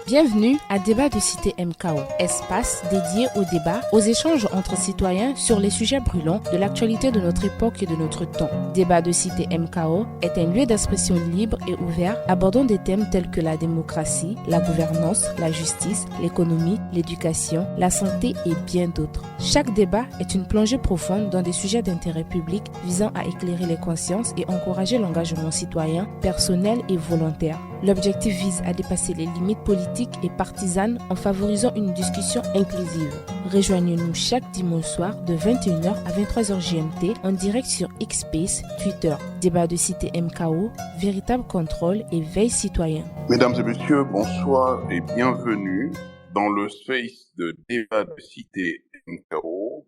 Bienvenue à Débat de Cité MKO, espace dédié au débat, aux échanges entre citoyens sur les sujets brûlants de l'actualité de notre époque et de notre temps. Débat de Cité MKO est un lieu d'expression libre et ouvert abordant des thèmes tels que la démocratie, la gouvernance, la justice, l'économie, l'éducation, la santé et bien d'autres. Chaque débat est une plongée profonde dans des sujets d'intérêt public visant à éclairer les consciences et encourager l'engagement citoyen, personnel et volontaire. L'objectif vise à dépasser les limites politiques et partisanes en favorisant une discussion inclusive. Rejoignez-nous chaque dimanche soir de 21h à 23h GMT en direct sur Xspace, Twitter. Débat de Cité MKO, véritable contrôle et veille citoyen. Mesdames et messieurs, bonsoir et bienvenue dans le space de Débat de Cité MKO.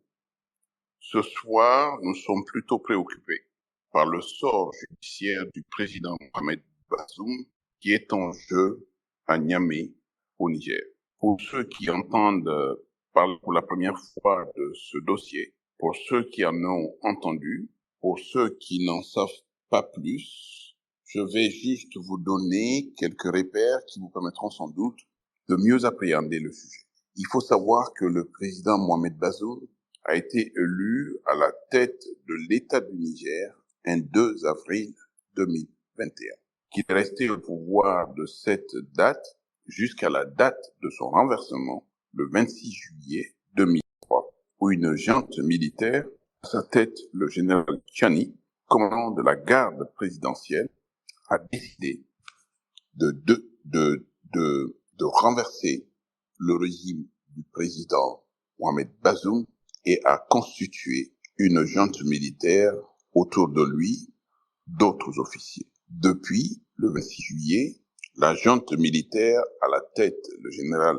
Ce soir, nous sommes plutôt préoccupés par le sort judiciaire du président Mohamed Bazoum qui est en jeu à Niamey, au Niger. Pour ceux qui entendent parler pour la première fois de ce dossier, pour ceux qui en ont entendu, pour ceux qui n'en savent pas plus, je vais juste vous donner quelques repères qui vous permettront sans doute de mieux appréhender le sujet. Il faut savoir que le président Mohamed Bazoum a été élu à la tête de l'État du Niger un 2 avril 2021. Qu'il est resté au pouvoir de cette date jusqu'à la date de son renversement, le 26 juillet 2003, où une junte militaire, à sa tête le général Tchani, commandant de la garde présidentielle, a décidé de renverser le régime du président Mohamed Bazoum et a constitué une junte militaire autour de lui d'autres officiers. Depuis le 26 juillet, la junte militaire à la tête, le général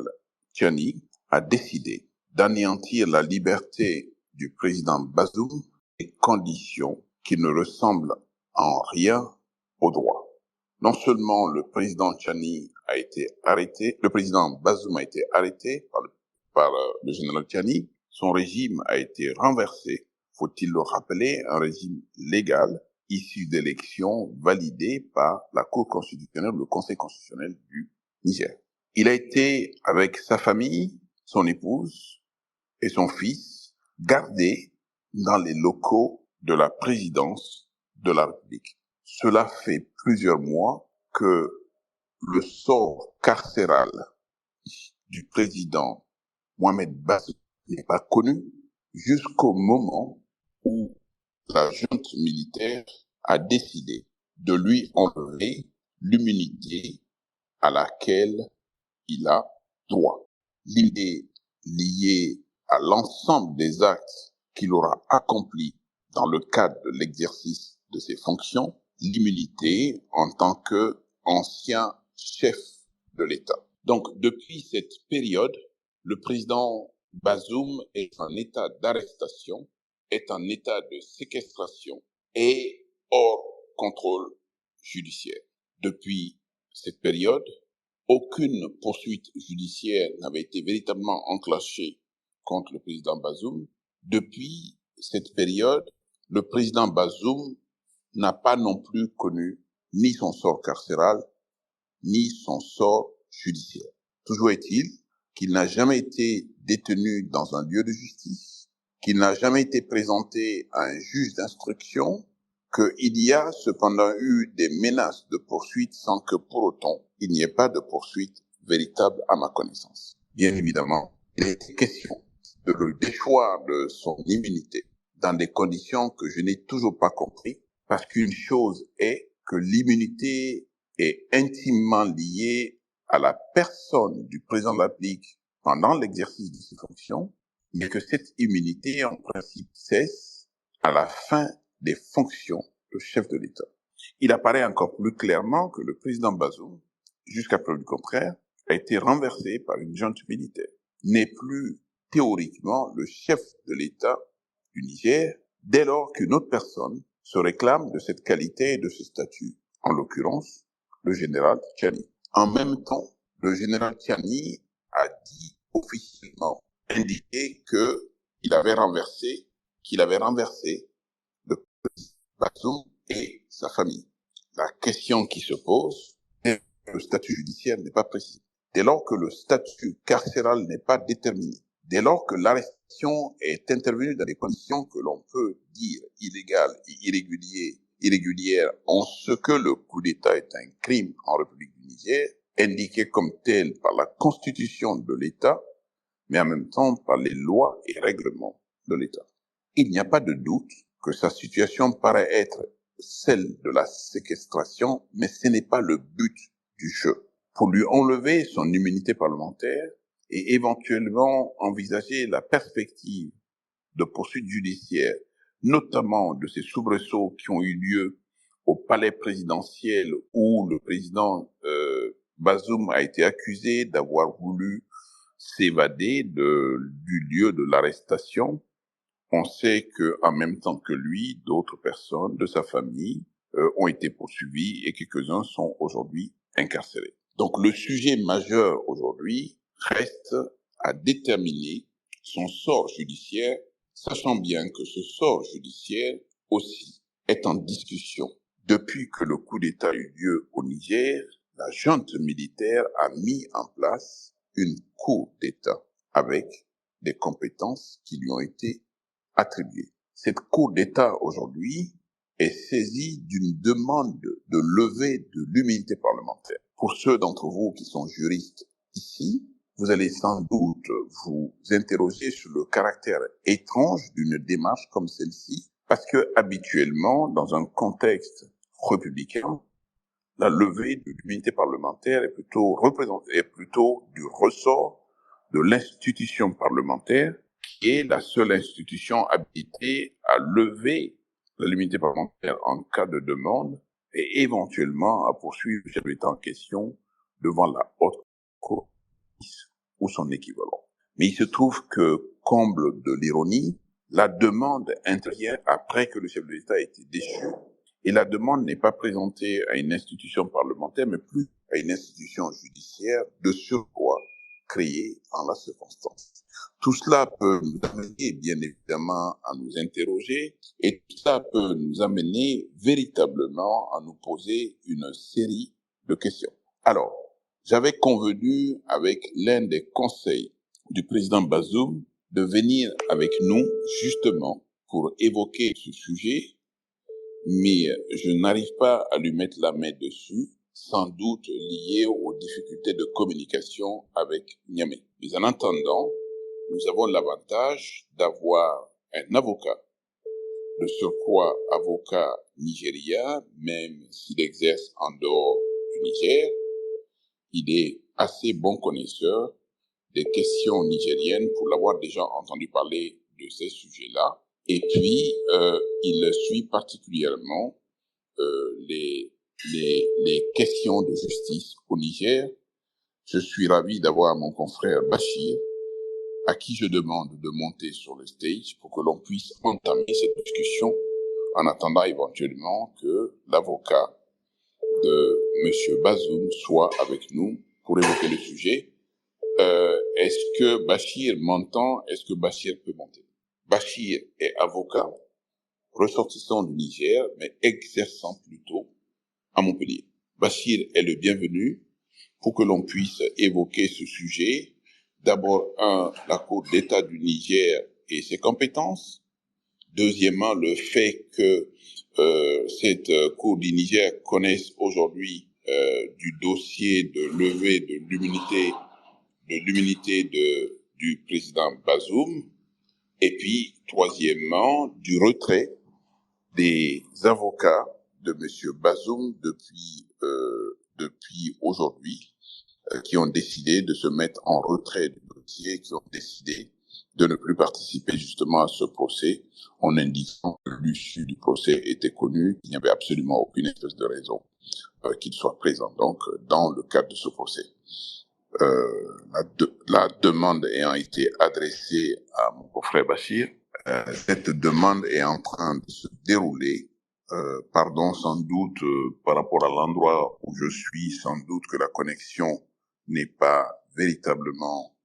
Tchani, a décidé d'anéantir la liberté du président Bazoum et conditions qui ne ressemblent en rien au droit. Non seulement le président Tchani a été arrêté, le président Bazoum a été arrêté par le général Tchani, son régime a été renversé, faut-il le rappeler, un régime légal, issu d'élections validées par la Cour constitutionnelle, le Conseil constitutionnel du Niger. Il a été, avec sa famille, son épouse et son fils, gardé dans les locaux de la présidence de la République. Cela fait plusieurs mois que le sort carcéral du président Mohamed Bazoum n'est pas connu jusqu'au moment où la junte militaire a décidé de lui enlever l'immunité à laquelle il a droit. L'immunité liée à l'ensemble des actes qu'il aura accomplis dans le cadre de l'exercice de ses fonctions, l'immunité en tant qu'ancien chef de l'État. Donc, depuis cette période, le président Bazoum est en état d'arrestation, est en état de séquestration et hors contrôle judiciaire. Depuis cette période, aucune poursuite judiciaire n'avait été véritablement enclenchée contre le président Bazoum. Depuis cette période, le président Bazoum n'a pas non plus connu ni son sort carcéral, ni son sort judiciaire. Toujours est-il qu'il n'a jamais été détenu dans un lieu de justice, qu'il n'a jamais été présenté à un juge d'instruction, qu'il y a cependant eu des menaces de poursuite sans que pour autant il n'y ait pas de poursuite véritable à ma connaissance. Bien évidemment, il est question de le déchoir de son immunité dans des conditions que je n'ai toujours pas compris, parce qu'une chose est que l'immunité est intimement liée à la personne du président de la République pendant l'exercice de ses fonctions, mais que cette immunité, en principe, cesse à la fin des fonctions de chef de l'État. Il apparaît encore plus clairement que le président Bazoum, jusqu'à preuve du contraire, a été renversé par une junte militaire, n'est plus théoriquement le chef de l'État du Niger, dès lors qu'une autre personne se réclame de cette qualité et de ce statut, en l'occurrence le général Tchani. En même temps, le général Tchani a dit officiellement, indiqué qu'il avait renversé le président Bazoum et sa famille. La question qui se pose est que le statut judiciaire n'est pas précis. dès lors que le statut carcéral n'est pas déterminé, dès lors que l'arrestation est intervenue dans des conditions que l'on peut dire illégales et irrégulières, en ce que le coup d'État est un crime en République du Niger, indiqué comme tel par la constitution de l'État, mais en même temps par les lois et règlements de l'État. Il n'y a pas de doute que sa situation paraît être celle de la séquestration, mais ce n'est pas le but du jeu. Pour lui enlever son immunité parlementaire et éventuellement envisager la perspective de poursuites judiciaires, notamment de ces soubresauts qui ont eu lieu au palais présidentiel où le président Bazoum a été accusé d'avoir voulu s'évader du lieu de l'arrestation. On sait que, en même temps que lui, d'autres personnes de sa famille ont été poursuivies et quelques-uns sont aujourd'hui incarcérés. Donc le sujet majeur aujourd'hui reste à déterminer son sort judiciaire, sachant bien que ce sort judiciaire aussi est en discussion. Depuis que le coup d'État a eu lieu au Niger, la junte militaire a mis en place une cour d'État avec des compétences qui lui ont été attribuées. Cette cour d'État aujourd'hui est saisie d'une demande de levée de l'immunité parlementaire. Pour ceux d'entre vous qui sont juristes ici, vous allez sans doute vous interroger sur le caractère étrange d'une démarche comme celle-ci, parce que habituellement, dans un contexte républicain, la levée de l'immunité parlementaire est plutôt du ressort de l'institution parlementaire, qui est la seule institution habilitée à lever l'immunité parlementaire en cas de demande et éventuellement à poursuivre le chef d'État en question devant la haute cour ou son équivalent. Mais il se trouve que, comble de l'ironie, la demande intervient après que le chef de l'État a été déchu. Et la demande n'est pas présentée à une institution parlementaire, mais plus à une institution judiciaire de surcroît créée en la circonstance. Tout cela peut nous amener, bien évidemment, à nous interroger, et tout cela peut nous amener véritablement à nous poser une série de questions. Alors, j'avais convenu avec l'un des conseils du président Bazoum de venir avec nous, justement, pour évoquer ce sujet, mais je n'arrive pas à lui mettre la main dessus, sans doute lié aux difficultés de communication avec Niamey. Mais en attendant, nous avons l'avantage d'avoir un avocat, de surcroît avocat nigérien, même s'il exerce en dehors du Niger. Il est assez bon connaisseur des questions nigériennes pour l'avoir déjà entendu parler de ces sujets-là. Et puis, il suit particulièrement les questions de justice au Niger. Je suis ravi d'avoir mon confrère Bachir, à qui je demande de monter sur le stage pour que l'on puisse entamer cette discussion en attendant éventuellement que l'avocat de M. Bazoum soit avec nous pour évoquer le sujet. Est-ce que Bachir m'entend? Est-ce que Bachir peut monter? Bachir est avocat, ressortissant du Niger, mais exerçant plutôt à Montpellier. Bachir est le bienvenu pour que l'on puisse évoquer ce sujet. D'abord, la Cour d'État du Niger et ses compétences. Deuxièmement, le fait que cette Cour du Niger connaisse aujourd'hui du dossier de levée de l'immunité du président Bazoum. Et puis, troisièmement, du retrait des avocats de M. Bazoum depuis aujourd'hui, qui ont décidé de se mettre en retrait du dossier, qui ont décidé de ne plus participer justement à ce procès, en indiquant que l'issue du procès était connue, qu'il n'y avait absolument aucune espèce de raison qu'il soit présent donc dans le cadre de ce procès. La demande ayant été adressée à mon confrère Bachir, cette demande est en train de se dérouler. Pardon, sans doute par rapport à l'endroit où je suis, sans doute que la connexion n'est pas véritablement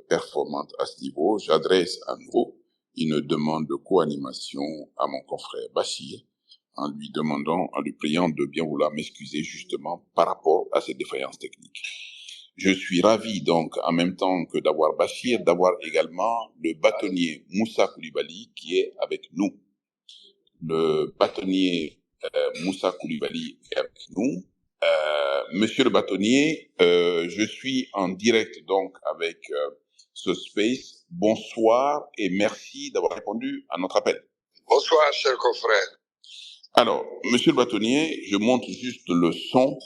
performante à ce niveau. J'adresse à nouveau une demande de co-animation à mon confrère Bachir, en lui priant de bien vouloir m'excuser justement par rapport à ces défaillances techniques. Je suis ravi donc, en même temps que d'avoir Bachir, d'avoir également le bâtonnier Moussa Koulibaly qui est avec nous. Le bâtonnier Moussa Koulibaly est avec nous. Monsieur le bâtonnier, je suis en direct donc avec ce space. Bonsoir et merci d'avoir répondu à notre appel. Bonsoir, cher confrère. Alors, monsieur le bâtonnier, je monte juste le son.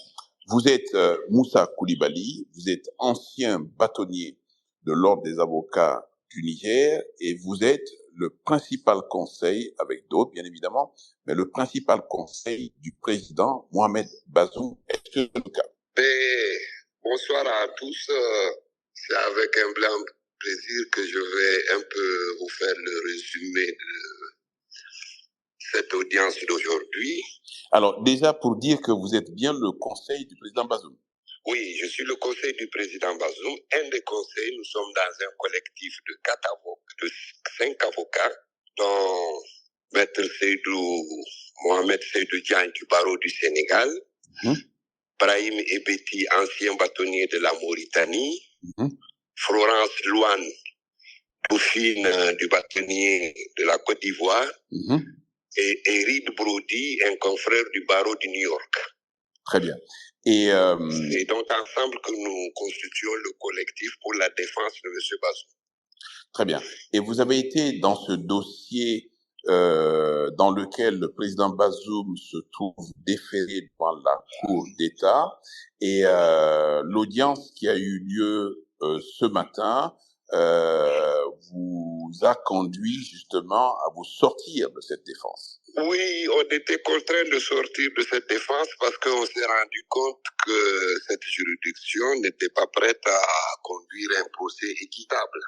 Vous êtes Moussa Koulibaly, vous êtes ancien bâtonnier de l'Ordre des avocats du Niger et vous êtes le principal conseil, avec d'autres bien évidemment, mais le principal conseil du président Mohamed Bazoum. Est-ce que c'est le cas? Bonsoir à tous. C'est avec un blanc plaisir que je vais un peu vous faire le résumé de cette audience d'aujourd'hui. Alors déjà pour dire que vous êtes bien le conseil du président Bazoum. Oui, je suis le conseil du président Bazoum. Un des conseils, nous sommes dans un collectif de 5 avocats, dont Maître Mohamed Seydou Diagne du barreau du Sénégal, Brahim Ebeti, ancien bâtonnier de la Mauritanie, Florence Louane, dauphine du bâtonnier de la Côte d'Ivoire, et Erid Brody, un confrère du barreau du New York. Très bien. Et donc ensemble que nous constituons le collectif pour la défense de M. Bazoum. Très bien. Et vous avez été dans ce dossier dans lequel le président Bazoum se trouve déféré devant la Cour d'État et l'audience qui a eu lieu ce matin vous a conduit justement à vous sortir de cette défense. Oui, on était contraint de sortir de cette défense parce qu'on s'est rendu compte que cette juridiction n'était pas prête à conduire un procès équitable.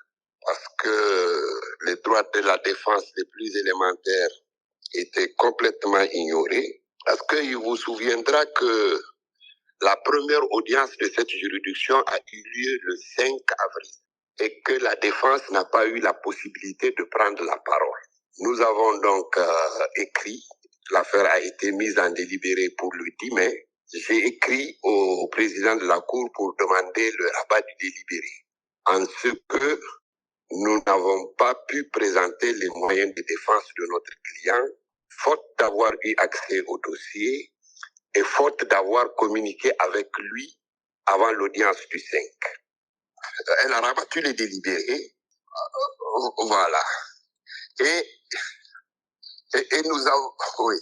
Parce que les droits de la défense les plus élémentaires étaient complètement ignorés. Parce qu'il vous souviendra que la première audience de cette juridiction a eu lieu le 5 avril et que la défense n'a pas eu la possibilité de prendre la parole. Nous avons donc écrit, l'affaire a été mise en délibéré pour le 10 mai. J'ai écrit au président de la Cour pour demander le rabat du délibéré. En ce que nous n'avons pas pu présenter les moyens de défense de notre client, faute d'avoir eu accès au dossier et faute d'avoir communiqué avec lui avant l'audience du 5. Elle a rabattu les délibérés. Voilà. Et nous avons, oui.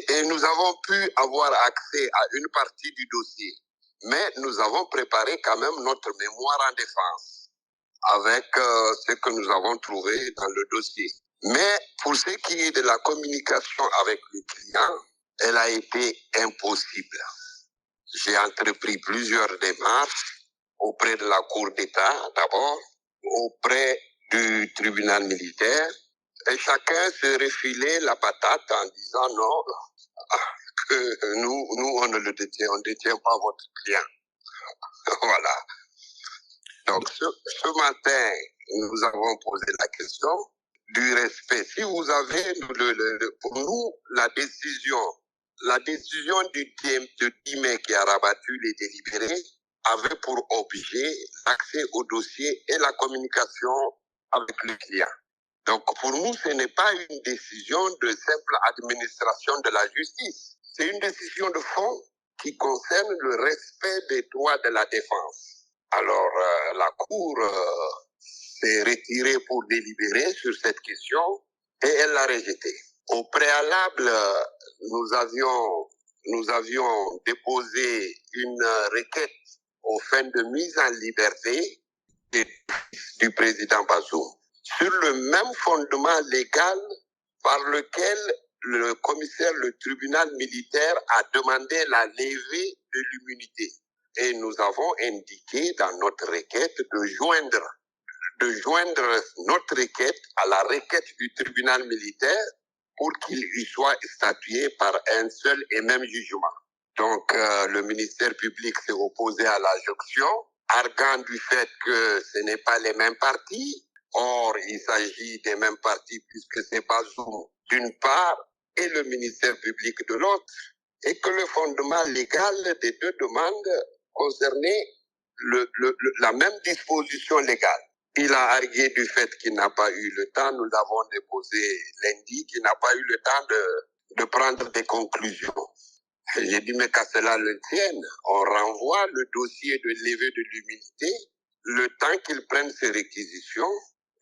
Et nous avons pu avoir accès à une partie du dossier. Mais nous avons préparé quand même notre mémoire en défense avec ce que nous avons trouvé dans le dossier. Mais pour ce qui est de la communication avec le client, elle a été impossible. J'ai entrepris plusieurs démarches auprès de la Cour d'État d'abord, auprès du tribunal militaire, et chacun se refilait la patate en disant non, que nous on ne le détient, on ne détient pas votre client. Voilà. Donc ce matin, nous avons posé la question du respect. Si vous avez, pour nous, la décision du 10 mai qui a rabattu les délibérés avait pour objet l'accès au dossier et la communication avec le client. Donc pour nous, ce n'est pas une décision de simple administration de la justice. C'est une décision de fond qui concerne le respect des droits de la défense. Alors la Cour s'est retirée pour délibérer sur cette question et elle l'a rejetée. Au préalable, nous avions déposé une requête aux fins de mise en liberté du président Bazoum sur le même fondement légal par lequel le tribunal militaire a demandé la levée de l'immunité. Et nous avons indiqué dans notre requête de joindre notre requête à la requête du tribunal militaire pour qu'il y soit statué par un seul et même jugement. Donc, le ministère public s'est opposé à la jonction, arguant du fait que ce n'est pas les mêmes partis. Or, il s'agit des mêmes partis puisque c'est Bazoum d'une part et le ministère public de l'autre, et que le fondement légal des deux demandes concernait la même disposition légale. Il a argué du fait qu'il n'a pas eu le temps, nous l'avons déposé lundi, qu'il n'a pas eu le temps de prendre des conclusions. J'ai dit, mais qu'à cela le tienne, on renvoie le dossier de levée de l'immunité, le temps qu'il prenne ses réquisitions,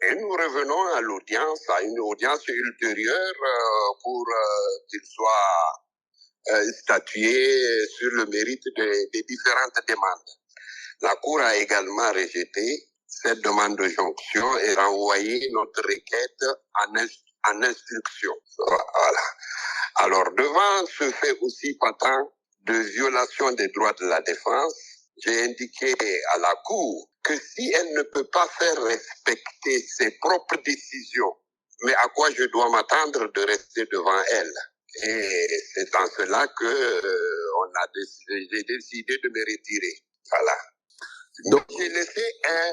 et nous revenons à l'audience, à une audience ultérieure pour qu'il soit statué sur le mérite des différentes demandes. La Cour a également rejeté cette demande de jonction et renvoyé notre requête en instruction. Voilà. Alors, devant ce fait aussi patent de violation des droits de la défense, j'ai indiqué à la Cour que si elle ne peut pas faire respecter ses propres décisions, mais à quoi je dois m'attendre de rester devant elle? Et c'est en cela que j'ai décidé de me retirer. Voilà. Donc, j'ai laissé un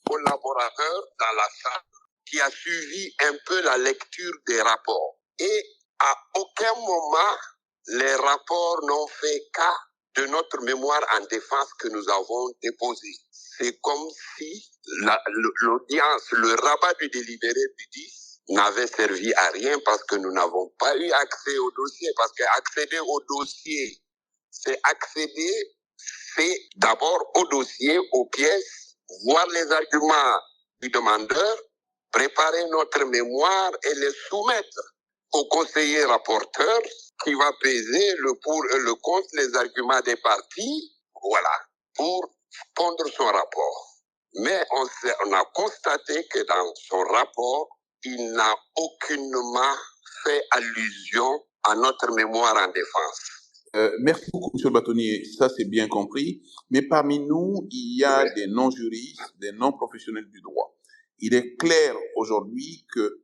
collaborateur dans la salle qui a suivi un peu la lecture des rapports. Et à aucun moment, les rapports n'ont fait cas de notre mémoire en défense que nous avons déposée. C'est comme si l'audience, le rabat du délibéré du 10 n'avait servi à rien parce que nous n'avons pas eu accès au dossier. Parce qu'accéder au dossier, c'est d'abord au dossier, aux pièces, voir les arguments du demandeur, préparer notre mémoire et les soumettre au conseiller rapporteur qui va peser le pour et le contre, les arguments des parties, voilà, pour pondre son rapport. Mais on a constaté que dans son rapport, il n'a aucunement fait allusion à notre mémoire en défense. Merci beaucoup, M. le bâtonnier. Ça, c'est bien compris. Mais parmi nous, il y a des non-juristes, des non-professionnels du droit. Il est clair aujourd'hui que,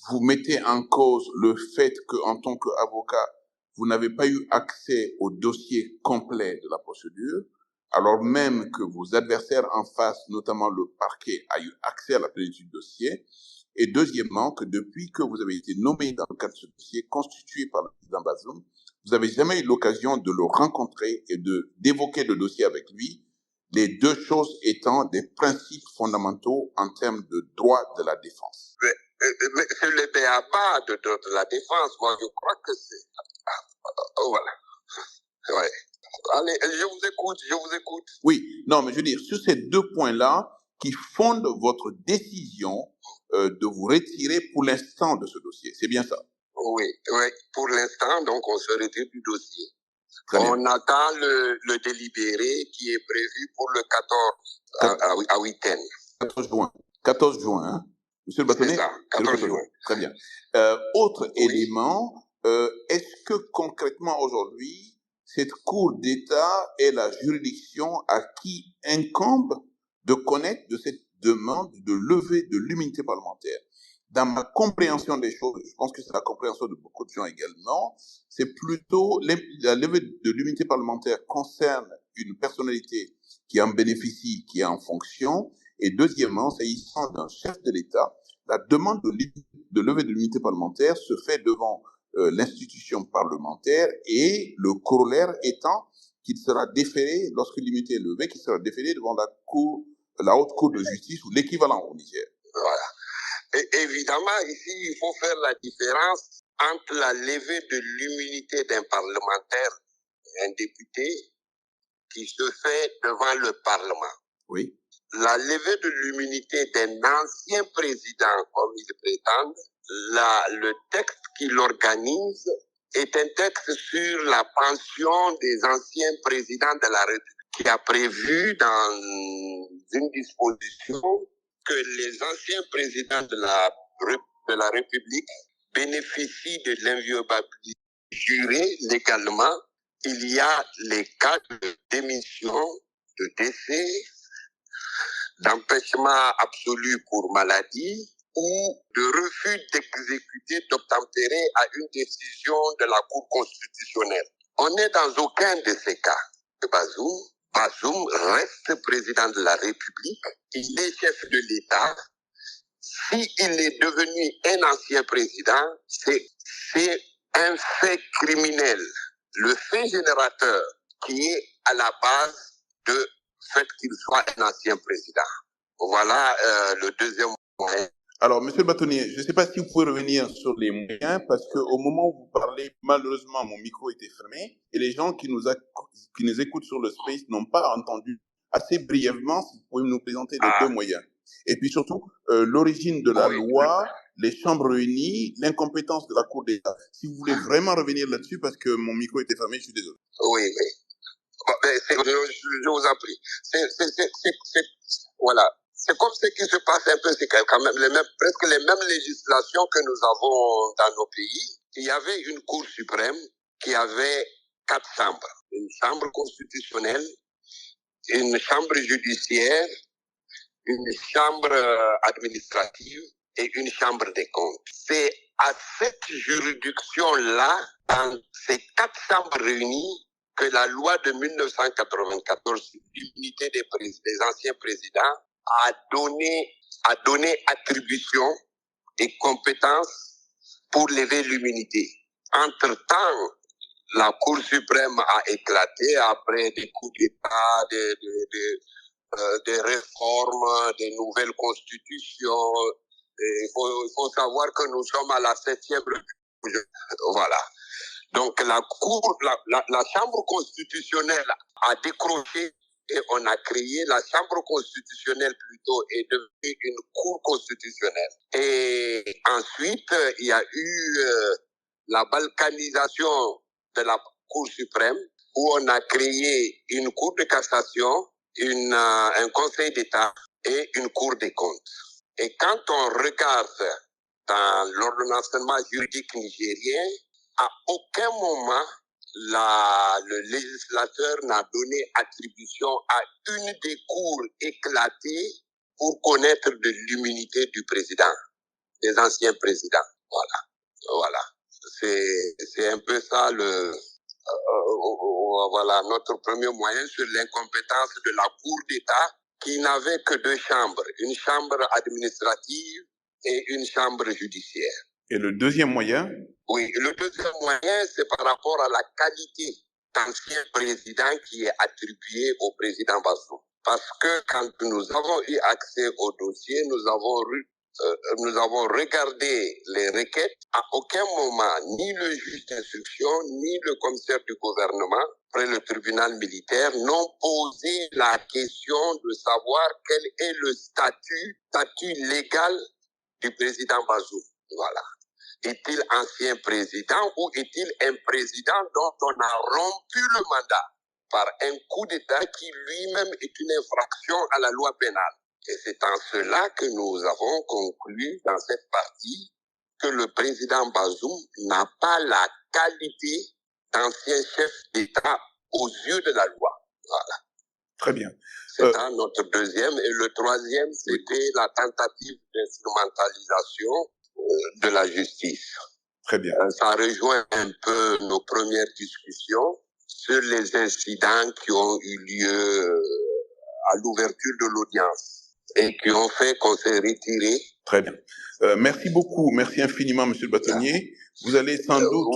vous mettez en cause le fait qu'en tant qu'avocat, vous n'avez pas eu accès au dossier complet de la procédure, alors même que vos adversaires en face, notamment le parquet, a eu accès à la plénitude du dossier. Et deuxièmement, que depuis que vous avez été nommé dans le cadre de ce dossier constitué par le président Bazoum, vous n'avez jamais eu l'occasion de le rencontrer et d'évoquer le dossier avec lui, les deux choses étant des principes fondamentaux en termes de droit de la défense. Mais c'est le béaba de la défense, moi je crois que c'est... voilà. Ouais. Allez, je vous écoute. Oui, non, mais je veux dire, sur ces deux points-là, qui fondent votre décision de vous retirer pour l'instant de ce dossier, c'est bien ça? Oui, pour l'instant, donc on se retire du dossier. On attend le délibéré qui est prévu pour le 14 à week-end. 14 juin. 14 juin, hein? Monsieur le bâtonnier? C'est ça, 14 juin. Très bien. Autre élément, est-ce que concrètement aujourd'hui, cette Cour d'État est la juridiction à qui incombe de connaître de cette demande de levée de l'immunité parlementaire? Dans ma compréhension des choses, je pense que c'est la compréhension de beaucoup de gens également, c'est plutôt la levée de l'immunité parlementaire concerne une personnalité qui en bénéficie, qui est en fonction, et deuxièmement, s'agissant d'un chef de l'État, la demande de levée de l'immunité parlementaire se fait devant l'institution parlementaire et le corollaire étant qu'il sera déféré, lorsque l'immunité est levée, qu'il sera déféré devant la haute cour de justice ou l'équivalent au Niger. Voilà. Et évidemment, ici, il faut faire la différence entre la levée de l'immunité d'un parlementaire, un député, qui se fait devant le Parlement. Oui. La levée de l'immunité d'un ancien président, comme ils prétendent, le texte qui l'organise est un texte sur la pension des anciens présidents de la République, qui a prévu dans une disposition que les anciens présidents de la République bénéficient de l'inviolabilité jurée légalement. Il y a les cas de démission, de décès, d'empêchement absolu pour maladie ou de refus d'exécuter, d'obtempérer à une décision de la Cour constitutionnelle. On n'est dans aucun de ces cas. Bazoum reste président de la République, il est chef de l'État. S'il est devenu un ancien président, c'est un fait criminel. Le fait générateur qui est à la base de fait qu'il soit un ancien président. Voilà le deuxième moyen. Alors, Monsieur le bâtonnier, je ne sais pas si vous pouvez revenir sur les moyens, parce qu'au moment où vous parlez, malheureusement, mon micro était fermé, et les gens qui nous écoutent sur le Space n'ont pas entendu assez brièvement, si vous pouvez nous présenter les deux moyens. Et puis surtout, l'origine de la loi, les chambres réunies, l'incompétence de la Cour d'État. Si vous voulez vraiment revenir là-dessus, parce que mon micro était fermé, je suis désolé. Oui, oui. Bon, je vous en prie. Voilà. C'est comme ce qui se passe un peu, c'est quand même presque les mêmes législations que nous avons dans nos pays. Il y avait une Cour suprême qui avait 4 chambres. Une chambre constitutionnelle, une chambre judiciaire, une chambre administrative et une chambre des comptes. C'est à cette juridiction-là, dans ces 4 chambres réunies, que la loi de 1994 sur l'immunité des anciens présidents a donné attribution et compétence pour lever l'immunité. Entre-temps, la Cour suprême a éclaté après des coups d'État, des réformes, des nouvelles constitutions. Il faut savoir que nous sommes à la 7e République. Voilà. Donc la Chambre constitutionnelle a décroché et on a créé la Chambre constitutionnelle plutôt est devenue une Cour constitutionnelle. Et ensuite, il y a eu la balkanisation de la Cour suprême où on a créé une Cour de cassation, un Conseil d'État et une Cour des comptes. Et quand on regarde dans l'ordonnancement juridique nigérien, à aucun moment le législateur n'a donné attribution à une des cours éclatées pour connaître de l'immunité du président, des anciens présidents. Voilà. C'est un peu ça voilà notre premier moyen sur l'incompétence de la Cour d'État qui n'avait que 2 chambres, une chambre administrative et une chambre judiciaire. Et le deuxième moyen? Oui, le deuxième moyen, c'est par rapport à la qualité d'ancien président qui est attribuée au président Bazoum. Parce que quand nous avons eu accès au dossier, nous avons regardé les requêtes. À aucun moment, ni le juge d'instruction, ni le commissaire du gouvernement, après le tribunal militaire, n'ont posé la question de savoir quel est le statut légal du président Bazoum. Voilà. Est-il ancien président ou est-il un président dont on a rompu le mandat par un coup d'État qui lui-même est une infraction à la loi pénale? Et c'est en cela que nous avons conclu dans cette partie que le président Bazoum n'a pas la qualité d'ancien chef d'État aux yeux de la loi. Voilà. Très bien. C'est notre deuxième. Et le troisième, c'était la tentative d'instrumentalisation de la justice. Très bien. Ça rejoint un peu nos premières discussions sur les incidents qui ont eu lieu à l'ouverture de l'audience et qui ont fait qu'on s'est retiré. Très bien. Merci beaucoup, merci infiniment, Monsieur le bâtonnier. Vous allez sans doute,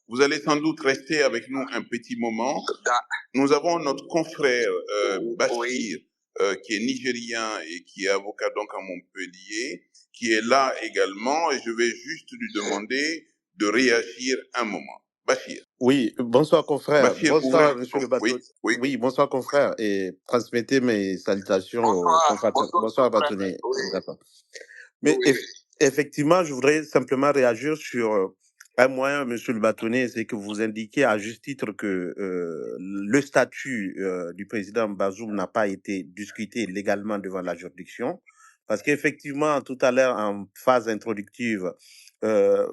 vous allez sans doute rester avec nous un petit moment. Nous avons notre confrère Bachir, qui est nigérien et qui est avocat donc à Montpellier, qui est là également, et je vais juste lui demander de réagir un moment. Bachir. Oui, bonsoir confrère. Bachir, bonsoir monsieur le bâtonnier. Oui, bonsoir confrère et transmettez mes salutations aux confrères. Bonsoir bâtonnier. D'accord. Mais effectivement, je voudrais simplement réagir sur un moyen, monsieur le bâtonnier, c'est que vous indiquez à juste titre que le statut du président Bazoum n'a pas été discuté légalement devant la juridiction. Parce qu'effectivement, tout à l'heure, en phase introductive,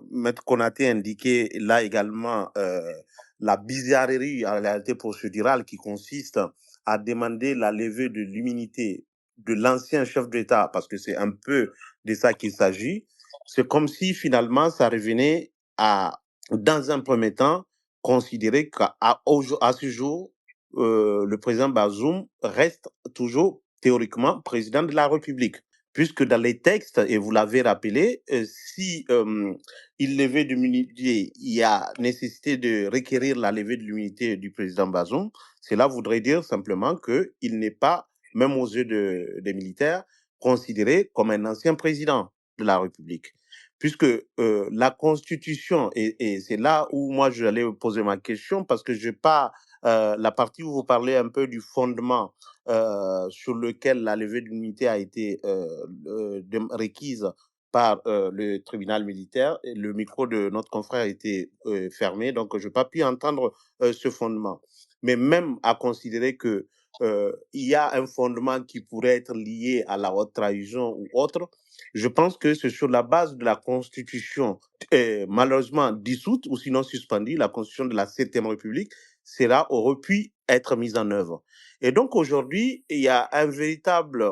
Maître Konaté indiquait là également la bizarrerie en réalité procédurale qui consiste à demander la levée de l'immunité de l'ancien chef d'État, parce que c'est un peu de ça qu'il s'agit. C'est comme si finalement ça revenait à, dans un premier temps, considérer qu'à ce jour, le président Bazoum reste toujours théoriquement président de la République. puisque dans les textes, et vous l'avez rappelé, si il levait l'immunité, il y a nécessité de requérir la levée de l'immunité du président Bazoum, cela voudrait dire simplement qu'il n'est pas, même aux yeux des militaires, considéré comme un ancien président de la République. Puisque la Constitution, et c'est là où moi j'allais poser ma question, parce que je n'ai pas la partie où vous parlez un peu du fondement sur lequel la levée d'immunité a été requise par le tribunal militaire. Et le micro de notre confrère a été fermé, donc je n'ai pas pu entendre ce fondement. Mais même à considérer que il y a un fondement qui pourrait être lié à la haute trahison ou autre, je pense que c'est sur la base de la Constitution, malheureusement dissoute ou sinon suspendue, la Constitution de la 7e République, cela aurait pu être mise en œuvre. Et donc aujourd'hui, il y a un véritable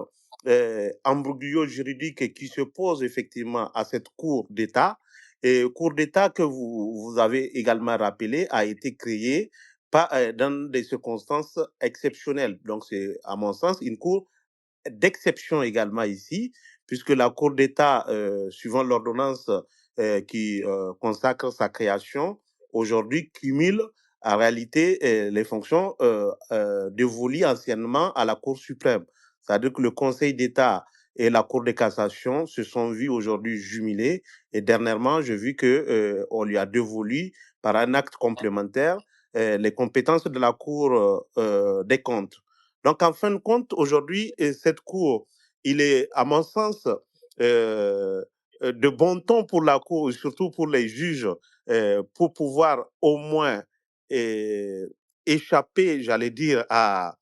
embroglio juridique qui se pose effectivement à cette Cour d'État. Et Cour d'État que vous avez également rappelé a été créée dans des circonstances exceptionnelles. Donc c'est, à mon sens, une Cour d'exception également ici, puisque la Cour d'État, suivant l'ordonnance qui consacre sa création, aujourd'hui cumule en réalité les fonctions dévolues anciennement à la Cour suprême. C'est-à-dire que le Conseil d'État et la Cour de cassation se sont vus aujourd'hui jumelés, et dernièrement, j'ai vu que on lui a dévolu par un acte complémentaire les compétences de la Cour des comptes. Donc, en fin de compte, aujourd'hui, cette Cour, il est, à mon sens, de bon ton pour la Cour, surtout pour les juges, pour pouvoir au moins échapper, j'allais dire, à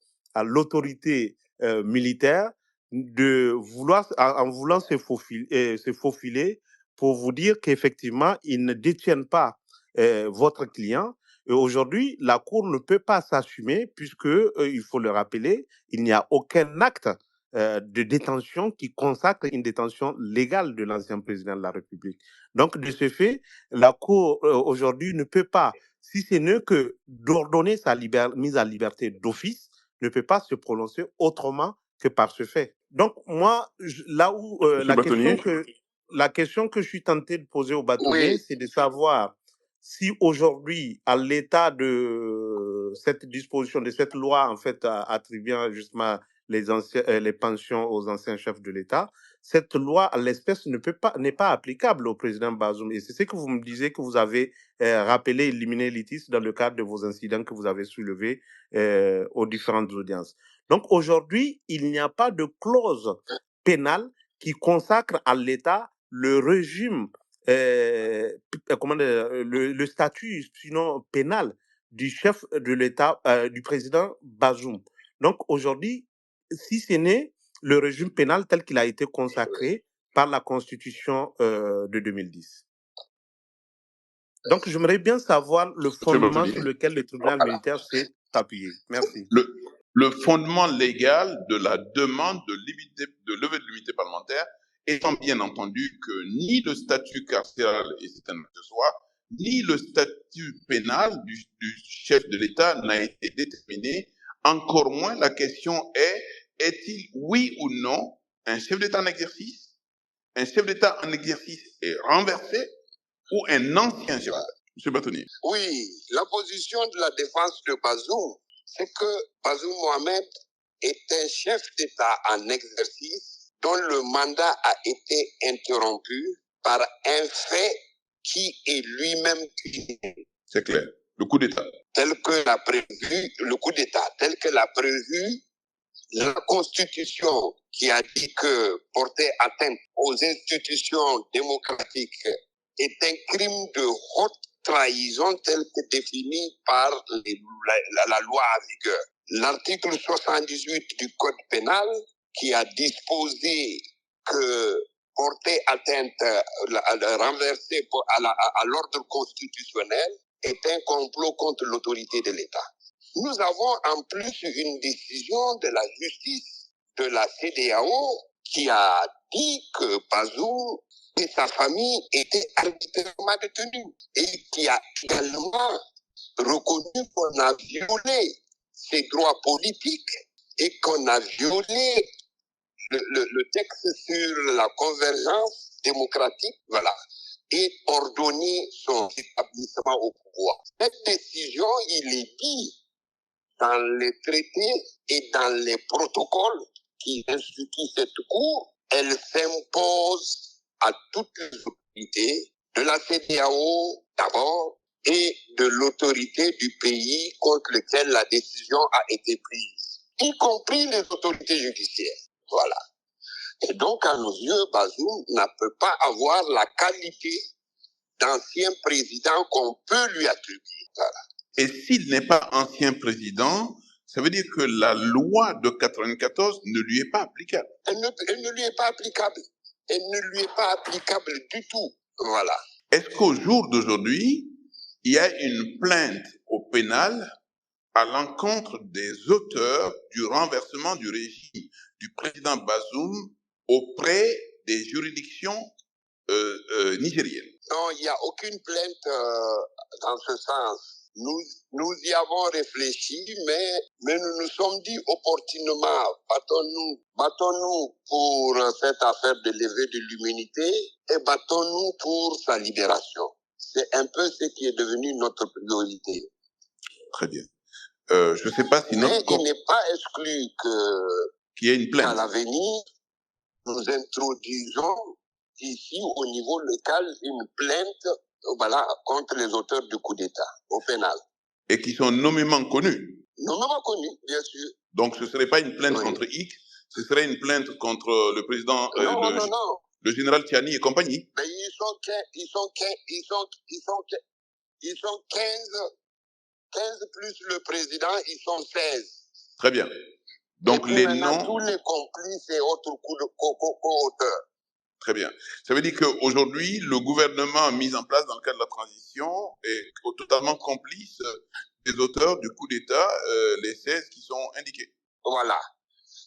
l'autorité militaire, de vouloir, en voulant se faufiler pour vous dire qu'effectivement, ils ne détiennent pas votre client. Et aujourd'hui, la Cour ne peut pas s'assumer puisque, il faut le rappeler, il n'y a aucun acte de détention qui consacre une détention légale de l'ancien président de la République. Donc, de ce fait, la Cour aujourd'hui ne peut pas, si ce n'est que d'ordonner sa mise en liberté d'office, ne peut pas se prononcer autrement que par ce fait. Donc, moi, là où la question que je suis tenté de poser au bâtonnier, c'est de savoir si aujourd'hui, à l'état de cette disposition, de cette loi, en fait, attribuant justement les pensions aux anciens chefs de l'État, cette loi, à l'espèce, n'est pas applicable au président Bazoum. Et c'est ce que vous me disiez que vous avez rappelé, éliminé l'ITIS dans le cadre de vos incidents que vous avez soulevés aux différentes audiences. Donc aujourd'hui, il n'y a pas de clause pénale qui consacre à l'État le régime le statut, sinon pénal, du chef de l'État, du président Bazoum. Donc aujourd'hui, si ce n'est le régime pénal tel qu'il a été consacré par la Constitution de 2010. Donc j'aimerais bien savoir le fondement sur lequel le tribunal militaire s'est appuyé. Merci. Le fondement légal de la demande de levée de l'immunité parlementaire étant bien entendu que ni le statut carcéral et c'est un accessoire, ni le statut pénal du chef de l'État n'a été déterminé. Encore moins, la question est-il oui ou non un chef d'État en exercice? Un chef d'État en exercice est renversé ou un ancien chef d'État? Monsieur Bâtonnier. Oui, la position de la défense de Bazoum, c'est que Bazoum Mohamed est un chef d'État en exercice dont le mandat a été interrompu par un fait qui est lui-même puni. C'est clair. Le coup d'État. Le coup d'État, tel que l'a prévu la Constitution, qui a dit que porter atteinte aux institutions démocratiques est un crime de haute trahison tel que défini par la loi en vigueur. L'article 78 du Code pénal, qui a disposé que porter atteinte, renverser à l'ordre constitutionnel est un complot contre l'autorité de l'État. Nous avons en plus une décision de la justice de la CEDEAO qui a dit que Bazoum et sa famille étaient arbitrairement détenus et qui a également reconnu qu'on a violé ses droits politiques et qu'on a violé le texte sur la convergence démocratique, voilà, et ordonner son établissement au pouvoir. Cette décision, il est dit dans les traités et dans les protocoles qui instituent cette cour, elle s'impose à toutes les autorités de la CEDEAO d'abord et de l'autorité du pays contre lequel la décision a été prise, y compris les autorités judiciaires. Voilà. Et donc, à nos yeux, Bazoum ne peut pas avoir la qualité d'ancien président qu'on peut lui attribuer. Voilà. Et s'il n'est pas ancien président, ça veut dire que la loi de 94 ne lui est pas applicable. Elle ne lui est pas applicable. Elle ne lui est pas applicable du tout. Voilà. Est-ce qu'au jour d'aujourd'hui, il y a une plainte au pénal à l'encontre des auteurs du renversement du régime du président Bazoum auprès des juridictions nigériennes? Non, il n'y a aucune plainte dans ce sens. Nous y avons réfléchi, mais nous nous sommes dit opportunément, battons-nous pour cette affaire de levée de l'immunité et battons-nous pour sa libération. C'est un peu ce qui est devenu notre priorité. Très bien. Je ne sais pas si mais il n'est pas exclu qu'il y ait une plainte. À l'avenir, nous introduisons ici au niveau local une plainte voilà, contre les auteurs du coup d'État au pénal. Et qui sont nommément connus. Nommément connus, bien sûr. Donc ce ne serait pas une plainte contre X, ce serait une plainte contre le président, le général Tiani et compagnie. Mais ils sont 15 plus le président, ils sont 16. Très bien. Donc les noms... tous les complices et autres co-auteurs. Très bien. Ça veut dire qu'aujourd'hui, le gouvernement mis en place dans le cadre de la transition est totalement complice des auteurs du coup d'État, les 16 qui sont indiqués. Voilà.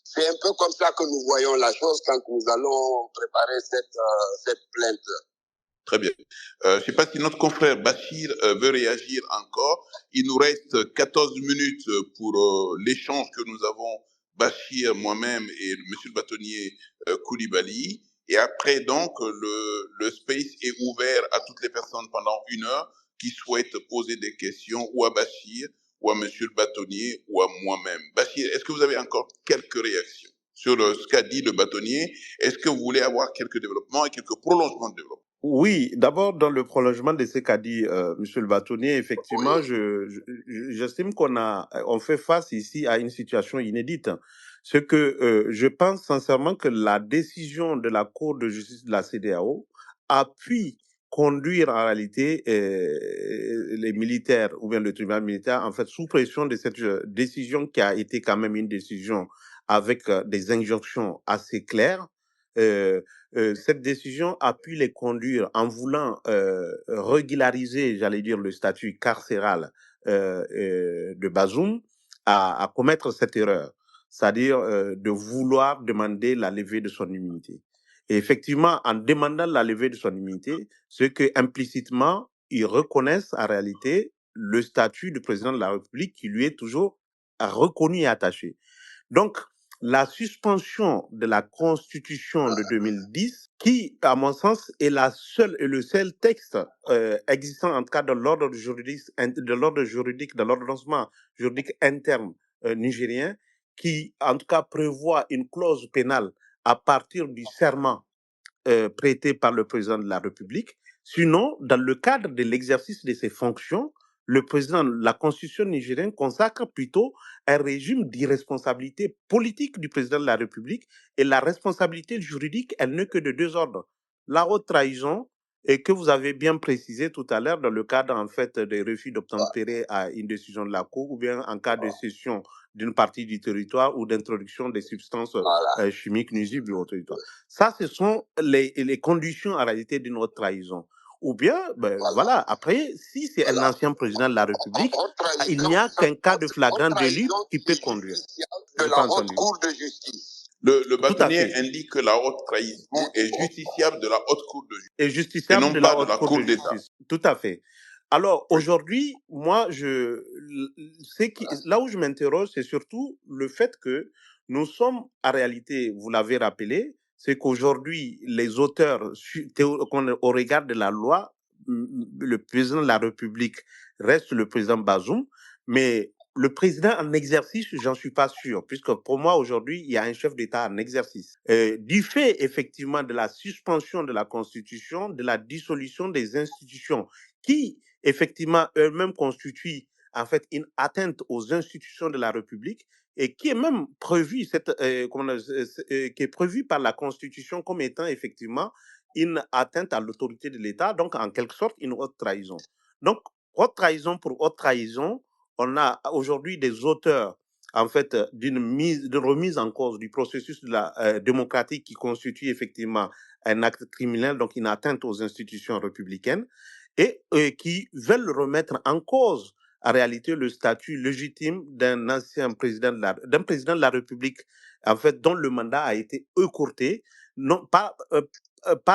C'est un peu comme ça que nous voyons la chose quand nous allons préparer cette plainte. Très bien. Je ne sais pas si notre confrère Bachir veut réagir encore. Il nous reste 14 minutes pour l'échange que nous avons, Bachir, moi-même et M. le bâtonnier Koulibaly. Et après, donc, le space est ouvert à toutes les personnes pendant 1 heure qui souhaitent poser des questions ou à Bachir, ou à M. le bâtonnier, ou à moi-même. Bachir, est-ce que vous avez encore quelques réactions sur ce qu'a dit le bâtonnier? Est-ce que vous voulez avoir quelques développements et quelques prolongements de développement? Oui, d'abord, dans le prolongement de ce qu'a dit M. le bâtonnier, effectivement, j'estime on fait face ici à une situation inédite. Ce que je pense sincèrement que la décision de la Cour de justice de la CEDEAO a pu conduire en réalité les militaires ou bien le tribunal militaire, en fait, sous pression de cette décision qui a été quand même une décision avec des injonctions assez claires. Cette décision a pu les conduire en voulant régulariser, j'allais dire, le statut carcéral de Bazoum à commettre cette erreur, c'est-à-dire de vouloir demander la levée de son immunité. Et effectivement, en demandant la levée de son immunité, ce que implicitement, ils reconnaissent en réalité le statut de président de la République qui lui est toujours reconnu et attaché. Donc, la suspension de la Constitution de 2010, qui, à mon sens, est le seul texte existant, en tout cas, de l'ordre juridique, de l'ordonnancement juridique interne nigérien, qui, en tout cas, prévoit une clause pénale à partir du serment prêté par le président de la République. Sinon, dans le cadre de l'exercice de ses fonctions, le président, la constitution nigérienne consacre plutôt un régime d'irresponsabilité politique du président de la République, et la responsabilité juridique, elle n'est que de 2 ordres. La haute trahison, et que vous avez bien précisé tout à l'heure dans le cadre en fait des refus d'obtempérer à une décision de la Cour, ou bien en cas de cession d'une partie du territoire ou d'introduction des substances chimiques nuisibles au territoire. Ça, ce sont les conditions en réalité d'une haute trahison. Ou bien, voilà, après, si c'est un ancien président de la République, il n'y a qu'un cas de flagrant délit qui peut conduire. De la haute cour de justice. Le bâtonnier indique que la haute trahison est justiciable de la haute cour de justice. Et justiciable de la haute cour de justice. Tout à fait. Alors aujourd'hui, moi, là où je m'interroge, c'est surtout le fait que nous sommes, en réalité, vous l'avez rappelé, c'est qu'aujourd'hui, les auteurs, au regard de la loi, le président de la République reste le président Bazoum, mais le président en exercice, j'en suis pas sûr, puisque pour moi, aujourd'hui, il y a un chef d'État en exercice. Du fait, effectivement, de la suspension de la Constitution, de la dissolution des institutions qui, effectivement, eux-mêmes constituent, en fait, une atteinte aux institutions de la République et qui est même prévu, qui est prévu par la Constitution comme étant, effectivement, une atteinte à l'autorité de l'État, donc, en quelque sorte, une haute trahison. Donc, haute trahison pour haute trahison, on a aujourd'hui des auteurs, en fait, de remise en cause du processus démocratique qui constitue effectivement un acte criminel, donc une atteinte aux institutions républicaines, et qui veulent remettre en cause, en réalité, le statut légitime d'un ancien président d'un président de la République, en fait, dont le mandat a été écourté, non pas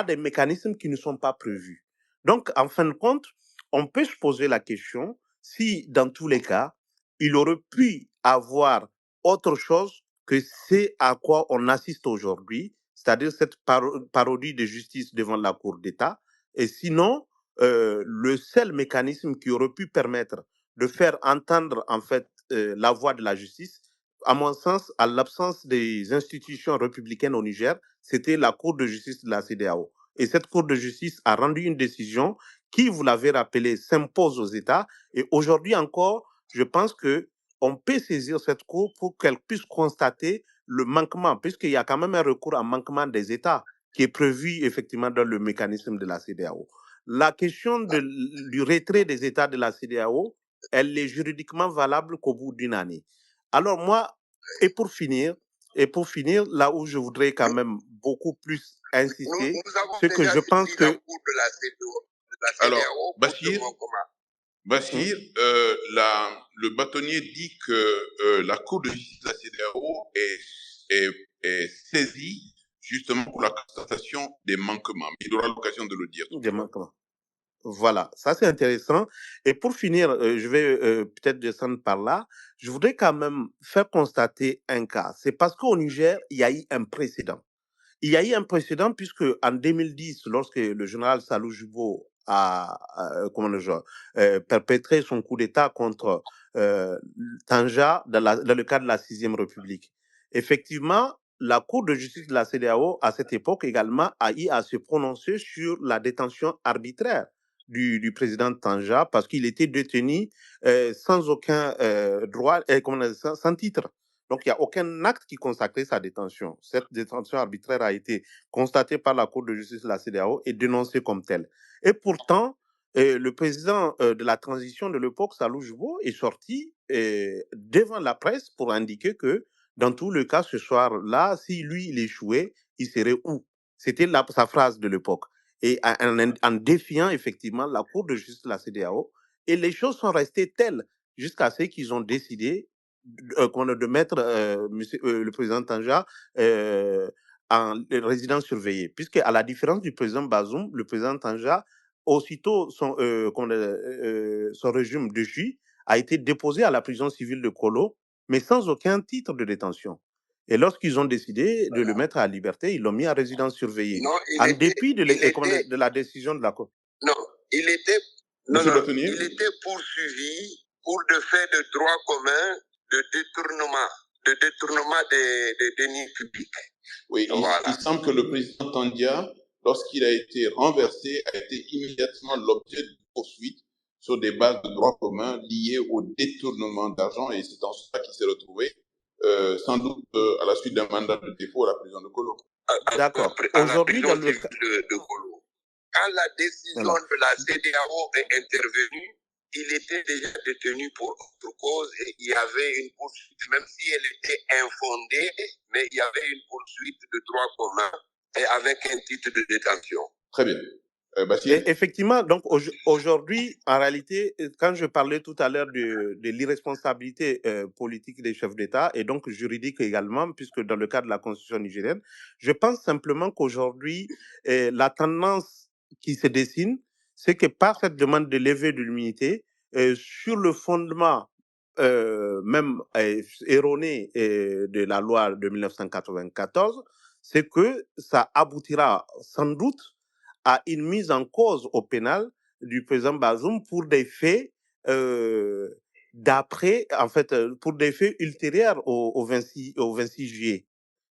des mécanismes qui ne sont pas prévus. Donc, en fin de compte, on peut se poser la question si, dans tous les cas, il aurait pu avoir autre chose que c'est à quoi on assiste aujourd'hui, c'est-à-dire cette parodie de justice devant la Cour d'État. Et sinon, le seul mécanisme qui aurait pu permettre de faire entendre, en fait, la voix de la justice, à mon sens, à l'absence des institutions républicaines au Niger, c'était la Cour de justice de la CEDEAO. Et cette Cour de justice a rendu une décision qui, vous l'avez rappelé, s'impose aux États. Et aujourd'hui encore, je pense que on peut saisir cette Cour pour qu'elle puisse constater le manquement, puisqu'il y a quand même un recours en manquement des États qui est prévu effectivement dans le mécanisme de la CEDEAO. La question du retrait des États de la CEDEAO, elle est juridiquement valable qu'au bout d'une année. Alors moi, et pour finir, là où je voudrais quand même beaucoup plus insister, c'est que je pense que... Alors, Bachir, le bâtonnier dit que la Cour de justice de la CEDEAO est saisie justement pour la constatation des manquements. Il aura l'occasion de le dire. Des manquements. Voilà, ça c'est intéressant. Et pour finir, je vais peut-être descendre par là. Je voudrais quand même faire constater un cas. C'est parce qu'au Niger, il y a eu un précédent. Il y a eu un précédent puisque en 2010, lorsque le général Salou Jubo a perpétré son coup d'État contre Tanja dans le cadre de la 6e République, effectivement, la Cour de justice de la CEDEAO, à cette époque également, a eu à se prononcer sur la détention arbitraire du président Tanja parce qu'il était détenu sans aucun droit, sans titre. Donc, il n'y a aucun acte qui consacrait sa détention. Cette détention arbitraire a été constatée par la Cour de justice de la CEDEAO et dénoncée comme telle. Et pourtant, le président de la transition de l'époque, Salou Jubo, est sorti devant la presse pour indiquer que, dans tout le cas, ce soir-là, si lui, il échouait, il serait où? C'était sa phrase de l'époque. Et en défiant, effectivement, la Cour de justice de la CEDEAO. Et les choses sont restées telles jusqu'à ce qu'ils ont décidé de mettre le président Tanja en résidence surveillée. Puisque, à la différence du président Bazoum, le président Tanja, aussitôt son régime déchu, a été déposé à la prison civile de Kolo, mais sans aucun titre de détention. Et lorsqu'ils ont décidé de le mettre à la liberté, ils l'ont mis à résidence surveillée. Non, en dépit de la décision de la Cour. Non, il était poursuivi pour des faits de droit commun de détournement des deniers publics. Oui, voilà. Il semble que le président Tandia, lorsqu'il a été renversé, a été immédiatement l'objet de poursuites sur des bases de droit commun liées au détournement d'argent, et c'est en cela qu'il s'est retrouvé, sans doute à la suite d'un mandat de dépôt à la prison de Kolo. D'accord. Aujourd'hui, dans le cas de Kolo, quand la décision de la CEDEAO est intervenue, il était déjà détenu pour autre cause et il y avait une poursuite, même si elle était infondée, mais il y avait une poursuite de droit commun et avec un titre de détention. Très bien. Effectivement, donc aujourd'hui, en réalité, quand je parlais tout à l'heure de l'irresponsabilité politique des chefs d'État et donc juridique également, puisque dans le cadre de la Constitution nigérienne, je pense simplement qu'aujourd'hui, la tendance qui se dessine, c'est que par cette demande de levée de l'immunité, sur le fondement même erroné de la loi de 1994, c'est que ça aboutira sans doute à une mise en cause au pénal du président Bazoum pour des faits d'après, en fait, pour des faits ultérieurs au 26 juillet.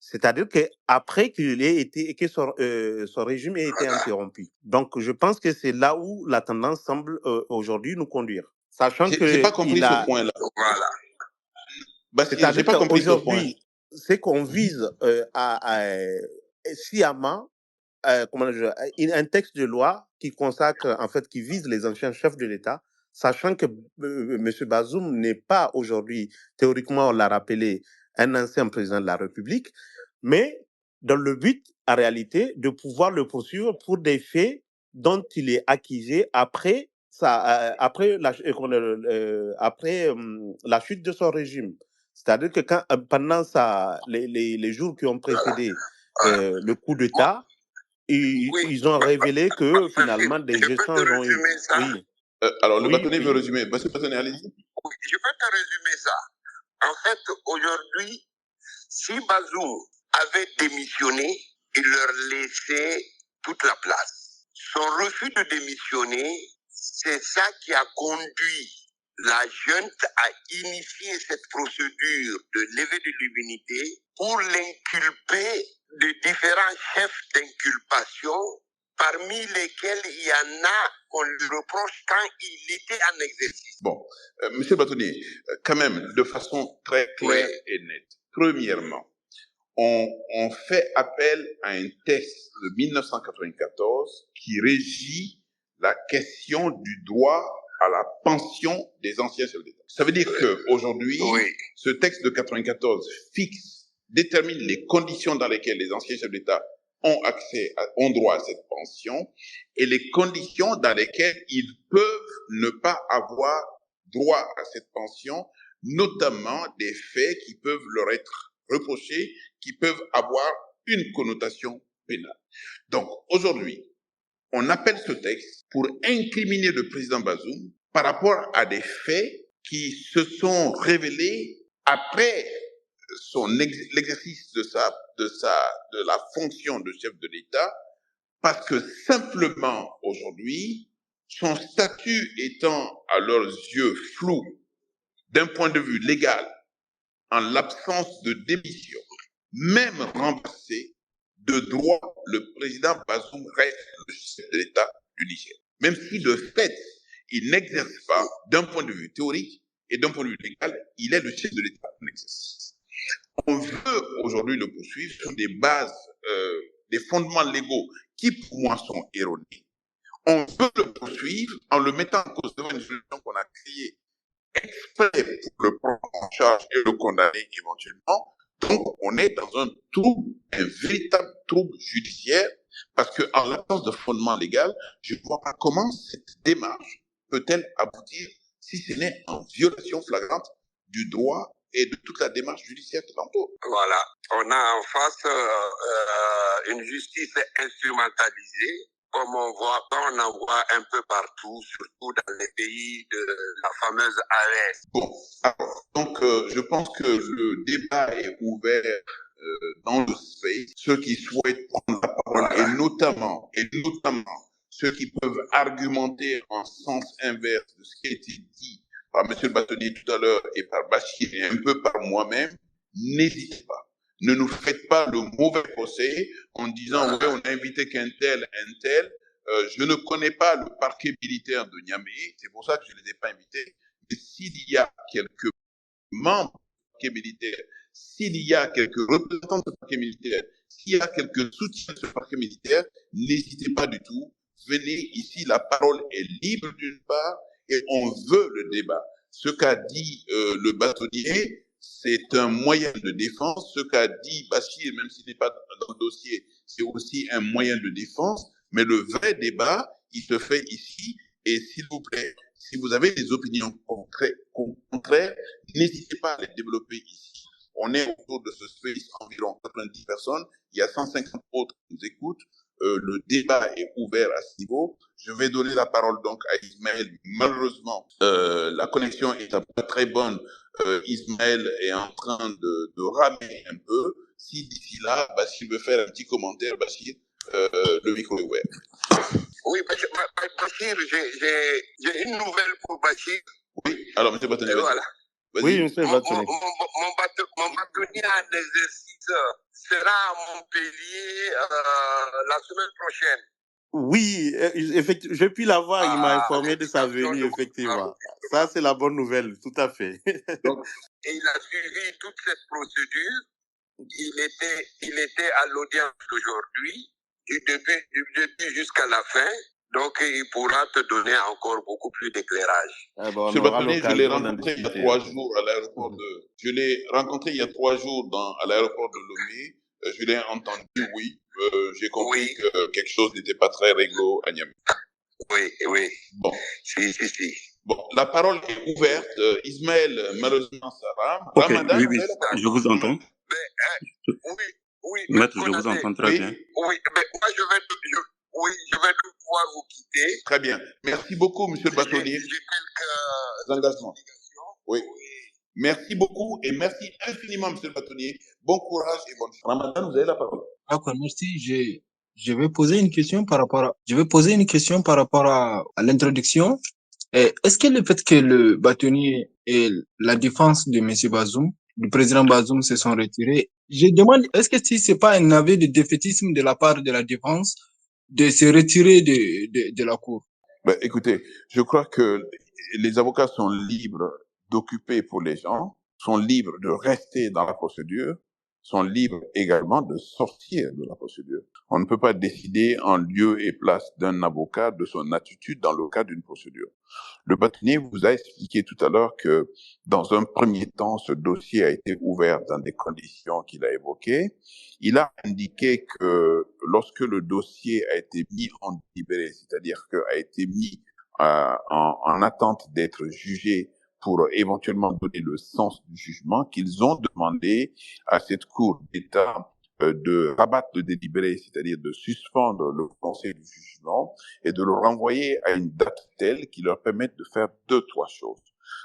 C'est-à-dire qu'après que son régime ait été interrompu. Donc, je pense que c'est là où la tendance semble aujourd'hui nous conduire. Sachant que j'ai pas compris ce point-là. Voilà. Bastien, j'ai pas compris ce point. Aujourd'hui, c'est qu'on vise sciemment un texte de loi qui consacre, en fait, qui vise les anciens chefs de l'État, sachant que M. Bazoum n'est pas aujourd'hui, théoriquement, on l'a rappelé, un ancien président de la République, mais dans le but, en réalité, de pouvoir le poursuivre pour des faits dont il est accusé après la chute de son régime. C'est-à-dire que pendant les jours qui ont précédé le coup d'État, ils ont révélé que finalement des échanges ont eu. Oui. Alors, le bâtonnier veut résumer. Monsieur Bâtonnier, allez-y. Oui, je peux te résumer ça. En fait, aujourd'hui, si Bazoum avait démissionné, il leur laissait toute la place. Son refus de démissionner, c'est ça qui a conduit la junte à initier cette procédure de levée de l'immunité pour l'inculper de différents chefs d'inculpation, parmi lesquels il y en a qu'on lui reproche quand il était en exercice. Bon, monsieur Bâtonnier, quand même, de façon très claire et nette. Premièrement, on fait appel à un texte de 1994 qui régit la question du droit à la pension des anciens chefs d'État. Ça veut dire qu'aujourd'hui, ce texte de 94 détermine les conditions dans lesquelles les anciens chefs d'État ont droit à cette pension et les conditions dans lesquelles ils peuvent ne pas avoir droit à cette pension, notamment des faits qui peuvent leur être reprochés, qui peuvent avoir une connotation pénale. Donc, aujourd'hui, on appelle ce texte pour incriminer le président Bazoum par rapport à des faits qui se sont révélés après l'exercice de la fonction de chef de l'État, parce que simplement aujourd'hui, son statut étant à leurs yeux flou d'un point de vue légal, en l'absence de démission, même renversé, de droit, le président Bazoum reste le chef de l'État du Niger. Même si de fait, il n'exerce pas d'un point de vue théorique et d'un point de vue légal, il est le chef de l'État en exercice. On veut aujourd'hui le poursuivre sur des bases, des fondements légaux qui pour moi sont erronés. On veut le poursuivre en le mettant en cause devant une juridiction qu'on a créée exprès pour le prendre en charge et le condamner éventuellement. Donc, on est dans un véritable trouble judiciaire, parce que en l'absence de fondement légal, je ne vois pas comment cette démarche peut-elle aboutir si ce n'est en violation flagrante du droit et de toute la démarche judiciaire qui l'entoure. Voilà, on a en face une justice instrumentalisée, comme on en voit un peu partout, surtout dans les pays de la fameuse AES. Bon, alors, donc je pense que le débat est ouvert dans le space. Ceux qui souhaitent prendre la parole, et notamment ceux qui peuvent argumenter en sens inverse de ce qui a été dit par M. le Bâtonnier tout à l'heure et par Bachir et un peu par moi-même, n'hésitez pas. Ne nous faites pas le mauvais procès en disant « ouais, on a invité qu'un tel. Je ne connais pas le parquet militaire de Niamey, c'est pour ça que je ne les ai pas invités. Mais s'il y a quelques membres du parquet militaire, s'il y a quelques représentants de ce parquet militaire, s'il y a quelques soutiens de ce parquet militaire, n'hésitez pas du tout. Venez ici, la parole est libre d'une part et on veut le débat. Ce qu'a dit le bâtonnier, c'est un moyen de défense. Ce qu'a dit Bachir, même s'il n'est pas dans le dossier, c'est aussi un moyen de défense. Mais le vrai débat, il se fait ici. Et s'il vous plaît, si vous avez des opinions contraires, n'hésitez pas à les développer ici. On est autour de ce space environ 90 personnes. Il y a 150 autres qui nous écoutent. le débat est ouvert à ce niveau. Je vais donner la parole donc à Ismaël. Malheureusement, la connexion est pas très bonne. Ismaël est en train de ramer un peu. Si d'ici là, Bachir veut faire un petit commentaire, Bachir, le micro est ouvert. Oui, Bachir, j'ai une nouvelle pour Bachir. Oui, alors, M. Batoné, voilà. Oui, M. Batoné. Mon bâtonnier en exercice sera à Montpellier la semaine prochaine. Oui, effectivement, je puis l'avoir, il m'a informé de sa venue, effectivement. Ça, c'est la bonne nouvelle, tout à fait. Donc, il a suivi toute cette procédure. Il était à l'audience d'aujourd'hui, du début jusqu'à la fin. Donc, il pourra te donner encore beaucoup plus d'éclairage. Monsieur Batoné, je l'ai rencontré il y a 3 jours à l'aéroport je l'ai rencontré il y a 3 jours à l'aéroport de Lomé. Je l'ai entendu, oui. J'ai compris que quelque chose n'était pas très réglo à Niamey. Oui. Bon. Si. Bon, la parole est ouverte. Ismaël, malheureusement, ça rame. Ok, Ramadan, oui, je vous entends. Oui. Maître, je vous entends très bien. Oui, mais moi, je vais devoir vous quitter. Très bien. Merci beaucoup, monsieur le bâtonnier. J'ai quelques engagements. Oui. Merci beaucoup et merci infiniment, monsieur le bâtonnier. Bon courage et bonne chance. Ramadan, vous avez la parole. D'accord, merci. Je vais poser une question par rapport à l'introduction. Est-ce que le fait que le bâtonnier et la défense de M. Bazoum, du président Bazoum, se sont retirés, je demande, est-ce que si c'est pas un aveu de défaitisme de la part de la défense de se retirer de la cour? Ben, écoutez, je crois que les avocats sont libres d'occuper pour les gens, sont libres de rester dans la procédure, sont libres également de sortir de la procédure. On ne peut pas décider en lieu et place d'un avocat de son attitude dans le cadre d'une procédure. Le bâtonnier vous a expliqué tout à l'heure que dans un premier temps, ce dossier a été ouvert dans des conditions qu'il a évoquées. Il a indiqué que lorsque le dossier a été mis en délibéré, c'est-à-dire qu'a été mis en attente d'être jugé pour éventuellement donner le sens du jugement, qu'ils ont demandé à cette Cour d'État de rabattre le délibéré, c'est-à-dire de suspendre le conseil du jugement et de le renvoyer à une date telle qui leur permette de faire 2-3 choses.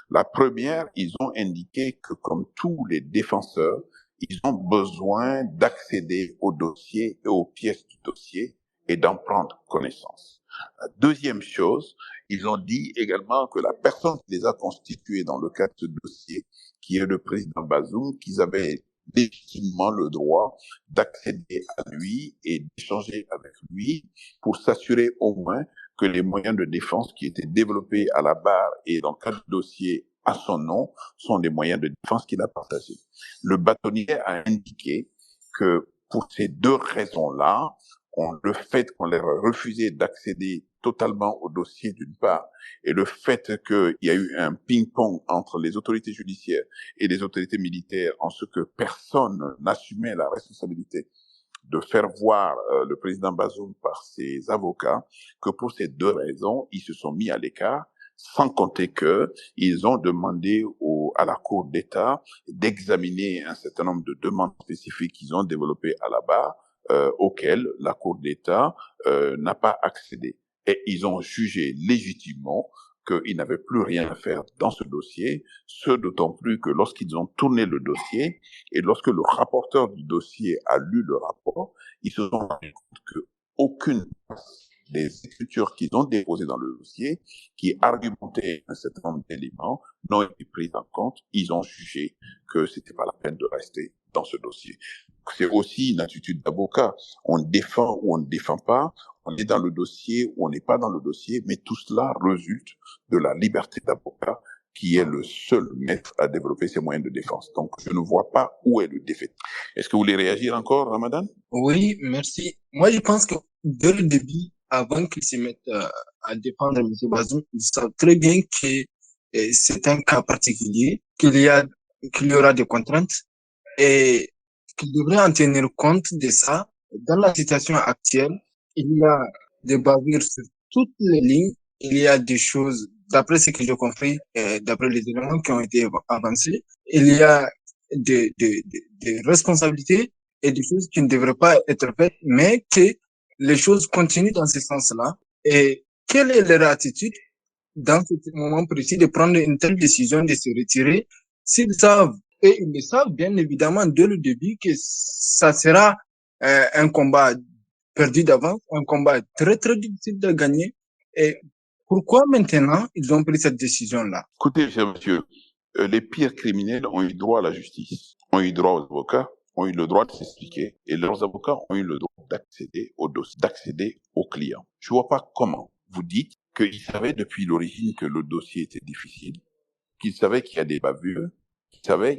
La première, ils ont indiqué que comme tous les défenseurs, ils ont besoin d'accéder au dossier et aux pièces du dossier et d'en prendre connaissance. La deuxième chose, ils ont dit également que la personne qui les a constitués dans le cadre de ce dossier, qui est le président Bazoum, qu'ils avaient légitimement le droit d'accéder à lui et d'échanger avec lui pour s'assurer au moins que les moyens de défense qui étaient développés à la barre et dans le cadre du dossier à son nom sont des moyens de défense qu'il a partagés. Le bâtonnier a indiqué que pour ces 2 raisons-là, le fait qu'on leur a refusé d'accéder totalement au dossier d'une part, et le fait qu'il y a eu un ping-pong entre les autorités judiciaires et les autorités militaires en ce que personne n'assumait la responsabilité de faire voir le président Bazoum par ses avocats, que pour ces 2 raisons, ils se sont mis à l'écart, sans compter que ils ont demandé à la Cour d'État d'examiner un certain nombre de demandes spécifiques qu'ils ont développées à la barre, auxquelles la Cour d'État n'a pas accédé. Et ils ont jugé légitimement qu'ils n'avaient plus rien à faire dans ce dossier, ce d'autant plus que lorsqu'ils ont tourné le dossier et lorsque le rapporteur du dossier a lu le rapport, ils se sont rendus compte qu'aucune des écritures qu'ils ont déposées dans le dossier, qui argumentaient un certain nombre d'éléments, n'ont été prises en compte. Ils ont jugé que c'était pas la peine de rester dans ce dossier. C'est aussi une attitude d'avocat. On défend ou on ne défend pas, on est dans le dossier ou on n'est pas dans le dossier, mais tout cela résulte de la liberté d'avocat qui est le seul maître à développer ses moyens de défense. Donc, je ne vois pas où est le défait. Est-ce que vous voulez réagir encore, Ramadan? Oui, merci. Moi, je pense que dès le début, avant qu'ils se mettent à défendre M. Bazoum, ils savent très bien que c'est un cas particulier, qu'il y aura des contraintes et qu'ils devraient en tenir compte de ça. Dans la situation actuelle, il y a des bavures sur toutes les lignes. Il y a des choses, d'après ce que j'ai compris, d'après les éléments qui ont été avancés, il y a des responsabilités et des choses qui ne devraient pas être faites, mais que les choses continuent dans ce sens-là. Et quelle est leur attitude dans ce moment précis de prendre une telle décision de se retirer s'ils savent, et ils le savent bien évidemment dès le début, que ça sera un combat perdu d'avance, un combat très très difficile de gagner. Et pourquoi maintenant ils ont pris cette décision-là? Écoutez, cher monsieur, les pires criminels ont eu droit à la justice, ont eu droit aux avocats, ont eu le droit de s'expliquer, et leurs avocats ont eu le droit d'accéder au dossier, d'accéder aux clients. Je vois pas comment vous dites qu'ils savaient depuis l'origine que le dossier était difficile, qu'ils savaient qu'il y a des bavures, qu'ils savaient.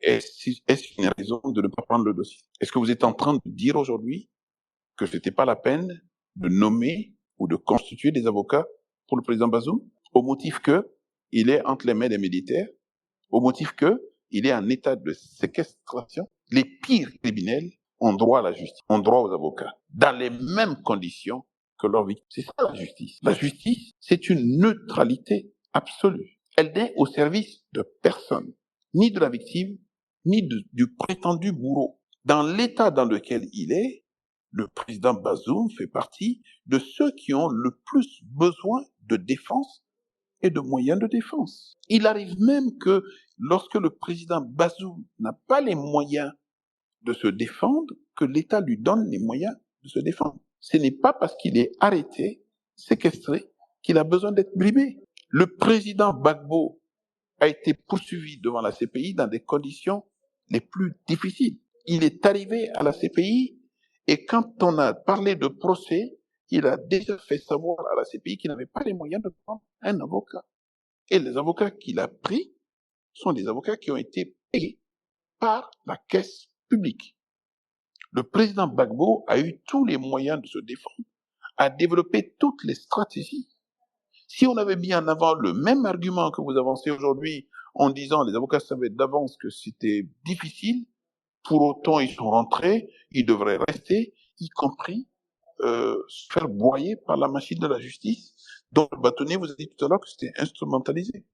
Est-ce une raison de ne pas prendre le dossier? Est-ce que vous êtes en train de dire aujourd'hui que c'était pas la peine de nommer ou de constituer des avocats pour le président Bazoum, au motif que il est entre les mains des militaires, au motif que il est en état de séquestration? Les pires criminels ont droit à la justice, ont droit aux avocats, dans les mêmes conditions que leurs victimes. C'est ça la justice. La justice, c'est une neutralité absolue. Elle n'est au service de personne, ni de la victime, ni du prétendu bourreau. Dans l'état dans lequel il est, le président Bazoum fait partie de ceux qui ont le plus besoin de défense et de moyens de défense. Il arrive même que lorsque le président Bazoum n'a pas les moyens de se défendre, que l'État lui donne les moyens de se défendre. Ce n'est pas parce qu'il est arrêté, séquestré, qu'il a besoin d'être brimé. Le président Gbagbo a été poursuivi devant la CPI dans des conditions les plus difficiles. Il est arrivé à la CPI et quand on a parlé de procès, il a déjà fait savoir à la CPI qu'il n'avait pas les moyens de prendre un avocat. Et les avocats qu'il a pris sont des avocats qui ont été payés par la caisse publique. Le président Gbagbo a eu tous les moyens de se défendre, a développé toutes les stratégies. Si on avait mis en avant le même argument que vous avancez aujourd'hui en disant les avocats savaient d'avance que c'était difficile, pour autant ils sont rentrés, ils devraient rester, y compris se faire broyer par la machine de la justice, dont le bâtonnier vous a dit tout à l'heure que c'était instrumentalisé.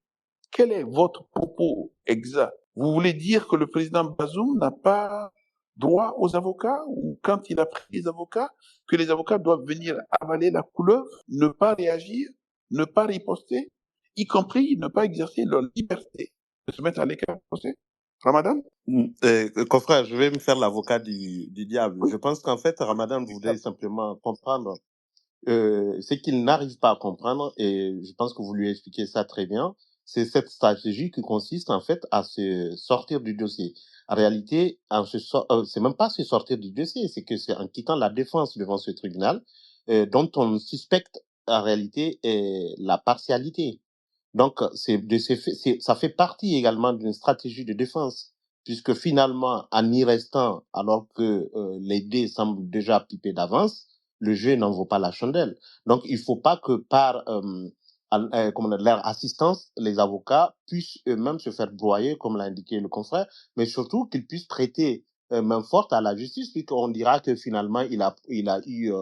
Quel est votre propos exact? Vous voulez dire que le président Bazoum n'a pas droit aux avocats, ou quand il a pris les avocats, que les avocats doivent venir avaler la couleuvre, ne pas réagir, ne pas riposter, y compris ne pas exercer leur liberté de se mettre à l'écart du procès? Ramadan? Confrère, je vais me faire l'avocat du diable. Je pense qu'en fait, Ramadan voudrait simplement comprendre ce qu'il n'arrive pas à comprendre, et je pense que vous lui expliquez ça très bien. C'est cette stratégie qui consiste en fait à se sortir du dossier. En réalité, c'est même pas se sortir du dossier, c'est que c'est en quittant la défense devant ce tribunal dont on suspecte en réalité la partialité. Donc, ça fait partie également d'une stratégie de défense, puisque finalement, en y restant, alors que les dés semblent déjà pipés d'avance, le jeu n'en vaut pas la chandelle. Donc, il faut pas que par leur assistance, les avocats puissent eux-mêmes se faire broyer, comme l'a indiqué le confrère, mais surtout qu'ils puissent prêter main forte à la justice, puisqu'on dira que finalement, il a eu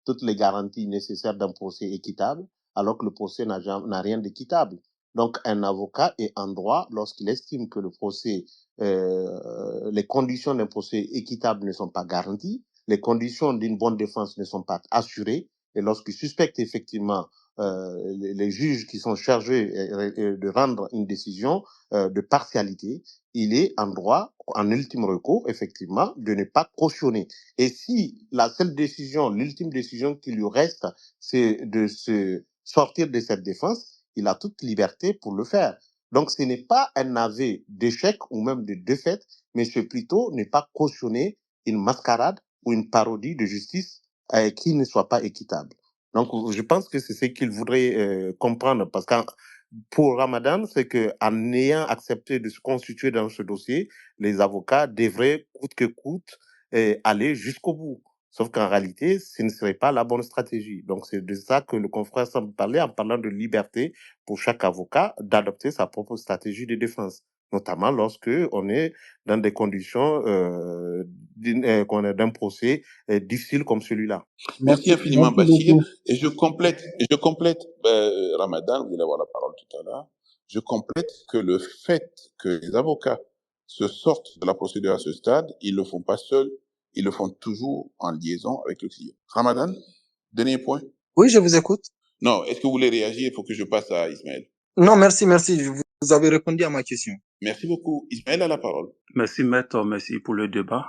toutes les garanties nécessaires d'un procès équitable, alors que le procès n'a rien d'équitable. Donc, un avocat est en droit, lorsqu'il estime que le procès, les conditions d'un procès équitable ne sont pas garanties, les conditions d'une bonne défense ne sont pas assurées, et lorsqu'il suspecte effectivement les juges qui sont chargés de rendre une décision de partialité, il est en droit, en ultime recours, effectivement, de ne pas cautionner. Et si la seule décision, l'ultime décision qui lui reste, c'est de se sortir de cette défense, il a toute liberté pour le faire. Donc, ce n'est pas un aveu d'échec ou même de défaite, mais c'est plutôt ne pas cautionner une mascarade ou une parodie de justice qui ne soit pas équitable. Donc, je pense que c'est ce qu'il voudrait comprendre, parce que pour Ramadan, c'est que en ayant accepté de se constituer dans ce dossier, les avocats devraient coûte que coûte aller jusqu'au bout. Sauf qu'en réalité, ce ne serait pas la bonne stratégie. Donc, c'est de ça que le confrère semble parler en parlant de liberté pour chaque avocat d'adopter sa propre stratégie de défense, notamment lorsque on est dans des conditions d'un procès difficile comme celui-là. Merci infiniment, Bachir. Et je complète, Ramadan, vous allez avoir la parole tout à l'heure. Je complète que le fait que les avocats se sortent de la procédure à ce stade, ils le font pas seuls, ils le font toujours en liaison avec le client. Ramadan, dernier point. Oui, je vous écoute. Non, est-ce que vous voulez réagir pour que je passe à Ismaël? Non, merci. Vous avez répondu à ma question. Merci beaucoup. Ismaël a la parole. Merci, maître. Merci pour le débat.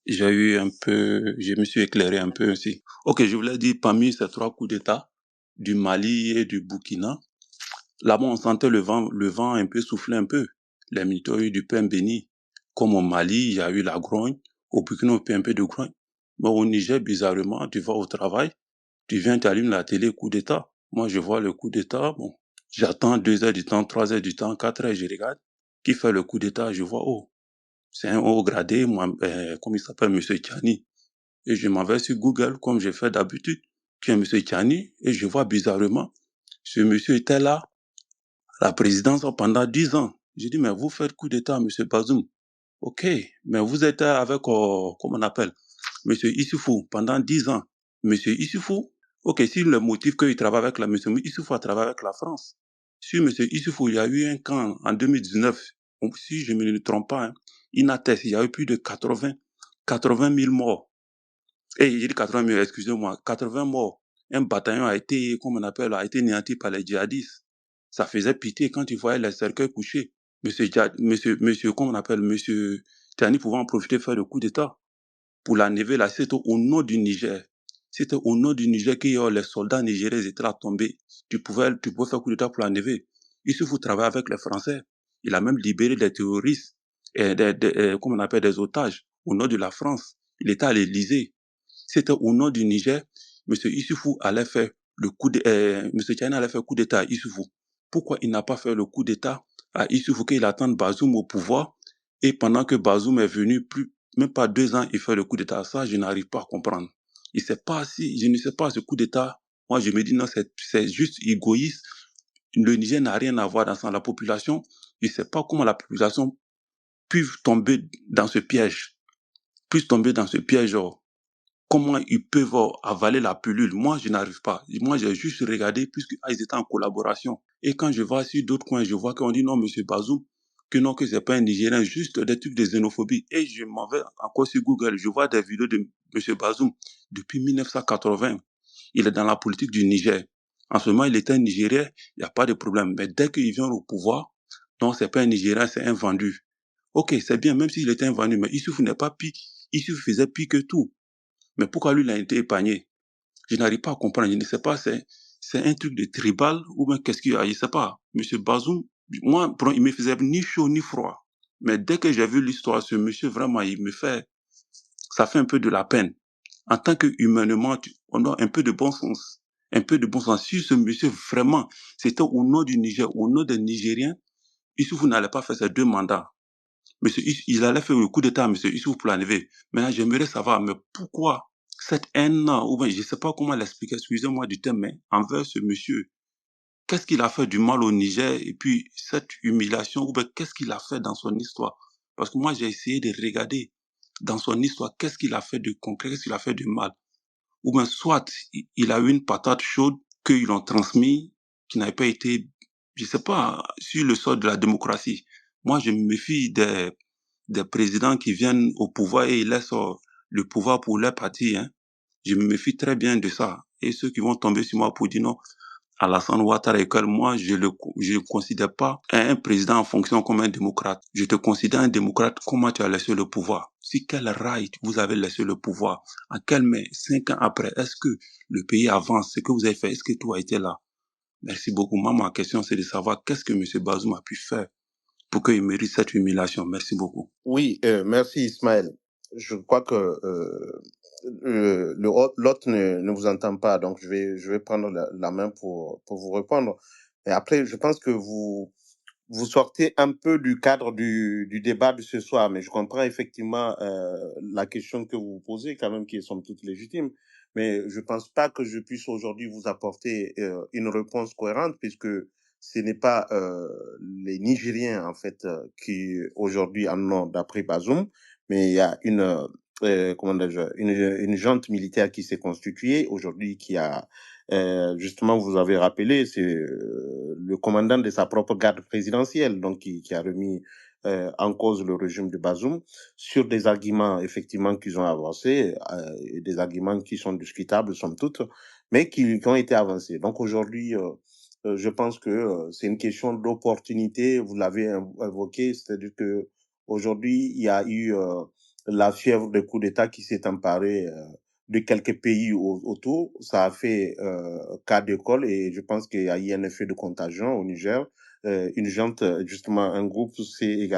Je me suis éclairé un peu aussi. Ok, je voulais dire, parmi ces 3 coups d'État, du Mali et du Burkina, là-bas, on sentait le vent un peu souffler un peu. Les militaires ont eu du pain béni. Comme au Mali, il y a eu la grogne. Au Burkina, on un peu de grogne. Mais au Niger, bizarrement, tu vas au travail, tu viens, tu allumes la télé, coup d'État. Moi, je vois le coup d'État, bon, j'attends 2 heures du temps, 3 heures du temps, 4 heures, je regarde. Qui fait le coup d'État? Je vois, oh, c'est un haut gradé, moi, comme il s'appelle, Monsieur Tchani. Et je m'en vais sur Google, comme j'ai fait d'habitude, qui est Monsieur Tchani, et je vois bizarrement, ce monsieur était là, à la présidence pendant 10 ans. J'ai dit, mais vous faites coup d'État, Monsieur Bazoum. Ok, mais vous êtes avec, comment on appelle, Monsieur Issoufou, pendant 10 ans. Monsieur Issoufou, ok, si le motif qu'il travaille avec Monsieur Issoufou a travaillé avec la France. Si Monsieur Issoufou, il y a eu un camp en 2019, si je ne me trompe pas, hein, Inates, il y a eu plus de 80 000 morts. Et j'ai dit 80 000, excusez-moi, 80 morts. Un bataillon a été, comme on appelle, a été néanti par les djihadistes. Ça faisait pitié quand tu voyais les cercueils couchés. Monsieur, comment on appelle, Monsieur Tani pouvait en profiter faire le coup d'État. Pour la neve là, c'était au nord du Niger. C'était au nord du Niger que les soldats nigériens étaient là tombés. Tu pouvais faire coup d'État pour la neve. Issoufou travaille avec les Français. Il a même libéré des terroristes et comme on appelle, des otages au nord de la France. Il était à l'Élysée. C'était au nord du Niger. Monsieur Issoufou allait faire Monsieur Tchani allait faire coup d'État à Issoufou. Pourquoi il n'a pas fait le coup d'État à Issoufou qu'il attende Bazoum au pouvoir et pendant que Bazoum est venu même pas 2 ans, il fait le coup d'État. Ça, je n'arrive pas à comprendre. Je ne sais pas ce coup d'État. Moi, je me dis non, c'est juste égoïste. Le Niger n'a rien à voir dans ça. La population, je ne sais pas comment la population peut tomber dans ce piège. Comment ils peuvent avaler la pilule. Moi, je n'arrive pas. Moi, j'ai juste regardé puisqu'ils étaient en collaboration. Et quand je vois sur d'autres coins, je vois qu'on dit non, monsieur Bazoum, que non, que c'est pas un Nigérien, juste des trucs de xénophobie. Et je m'en vais encore sur Google, je vois des vidéos de monsieur Bazoum depuis 1980. Il est dans la politique du Niger. En ce moment, il était un Nigérien, il n'y a pas de problème. Mais dès qu'il vient au pouvoir, non, c'est pas un Nigérien, c'est un vendu. Ok, c'est bien, même s'il était un vendu, mais Issoufou n'est pas pire. Issoufou faisait pire que tout. Mais pourquoi lui, il a été épargné? Je n'arrive pas à comprendre. Je ne sais pas, c'est un truc de tribal ou bien qu'est-ce qu'il y a? Je ne sais pas. Monsieur Bazoum, moi, il me faisait ni chaud ni froid. Mais dès que j'ai vu l'histoire, ce monsieur, vraiment, ça fait un peu de la peine. En tant qu'humainement, on a un peu de bon sens. Un peu de bon sens. Si ce monsieur, vraiment, c'était au nom du Niger, au nom des Nigériens, Issoufou n'allait pas faire ces 2 mandats. Monsieur, il allait faire le coup d'État, monsieur Issoufou pour l'enlever. Maintenant, j'aimerais savoir, mais pourquoi cette haine, ou bien je ne sais pas comment l'expliquer, excusez-moi du terme, mais envers ce monsieur, qu'est-ce qu'il a fait du mal au Niger, et puis cette humiliation, ou bien qu'est-ce qu'il a fait dans son histoire? Parce que moi, j'ai essayé de regarder dans son histoire, qu'est-ce qu'il a fait de concret, qu'est-ce qu'il a fait de mal? Ou bien soit, il a eu une patate chaude qu'ils l'ont transmis, qui n'avait pas été, je ne sais pas, sur le sol de la démocratie. Moi, je me méfie des présidents qui viennent au pouvoir et ils laissent le pouvoir pour leur parti. Hein. Je me méfie très bien de ça. Et ceux qui vont tomber sur moi pour dire non, Alassane Ouattara, moi, je ne considère pas un président en fonction comme un démocrate. Je te considère un démocrate, comment tu as laissé le pouvoir? Si quel right vous avez laissé le pouvoir? À quel mais 5 ans après, est-ce que le pays avance? Ce que vous avez fait, est-ce que tout a été là? Merci beaucoup. Moi, ma question, c'est de savoir qu'est-ce que M. Bazoum a pu faire pour qu'il mérite cette humiliation. Merci beaucoup. Oui, merci Ismaël. Je crois que l'autre ne vous entend pas, donc je vais prendre la main pour vous répondre. Et après, je pense que vous sortez un peu du cadre du débat de ce soir, mais je comprends effectivement la question que vous posez, quand même, qui est somme toute légitime. Mais je pense pas que je puisse aujourd'hui vous apporter une réponse cohérente, puisque ce n'est pas les Nigériens, en fait, qui aujourd'hui en ont d'après Bazoum, mais il y a une junte militaire qui s'est constituée aujourd'hui, qui a justement, vous avez rappelé, c'est le commandant de sa propre garde présidentielle, donc qui a remis en cause le régime de Bazoum sur des arguments effectivement qu'ils ont avancés, des arguments qui sont discutables somme toute, mais qui ont été avancés. Donc aujourd'hui, je pense que c'est une question d'opportunité, vous l'avez évoqué, c'est-à-dire que aujourd'hui il y a eu la fièvre de coup d'État qui s'est emparée de quelques pays autour. Ça a fait cas d'école et je pense qu'il y a eu un effet de contagion au Niger. Une gente, justement, un groupe s'est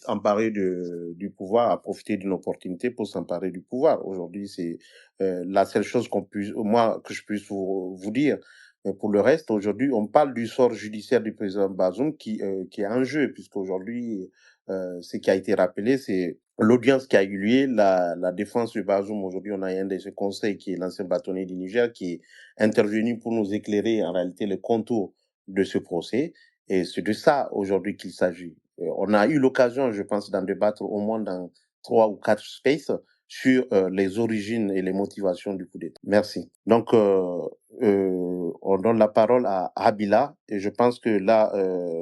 emparé du pouvoir, a profité d'une opportunité pour s'emparer du pouvoir. Aujourd'hui, c'est la seule chose que je puisse vous dire. Mais pour le reste, aujourd'hui, on parle du sort judiciaire du président Bazoum qui est en jeu, puisqu'aujourd'hui, ce qui a été rappelé, c'est l'audience qui a eu lieu, la défense de Bazoum. Aujourd'hui, on a un de ses conseils qui est l'ancien bâtonnier du Niger qui est intervenu pour nous éclairer en réalité le contour de ce procès. Et c'est de ça aujourd'hui qu'il s'agit. On a eu l'occasion, je pense, d'en débattre au moins dans 3 ou 4 spaces sur les origines et les motivations du coup d'État. Merci. Donc, on donne la parole à Habila et je pense que là,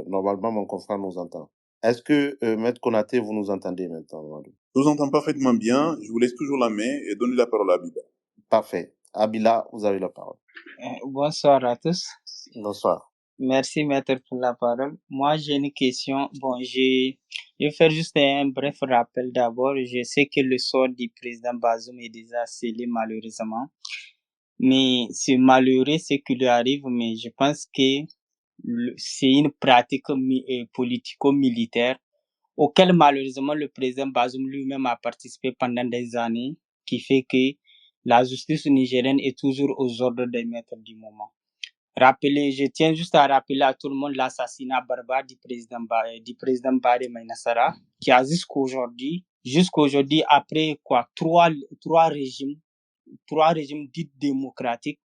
normalement, mon confrère nous entend. Est-ce que, Maître Konaté, vous nous entendez maintenant? Je vous entends parfaitement bien. Je vous laisse toujours la main et donner la parole à Habila. Parfait. Habila, vous avez la parole. Bonsoir à tous. Bonsoir. Merci, maître, pour la parole. Moi, j'ai une question. Bon, je vais faire juste un bref rappel d'abord. Je sais que le sort du président Bazoum est déjà scellé, malheureusement. Mais c'est malheureux ce qui lui arrive, mais je pense que c'est une pratique politico-militaire auquel malheureusement le président Bazoum lui-même a participé pendant des années, qui fait que la justice nigérienne est toujours aux ordres des maîtres du moment. Je tiens juste à rappeler à tout le monde l'assassinat barbare du président Baré Maïnassara, qui a jusqu'aujourd'hui, après quoi, trois régimes dits démocratiques,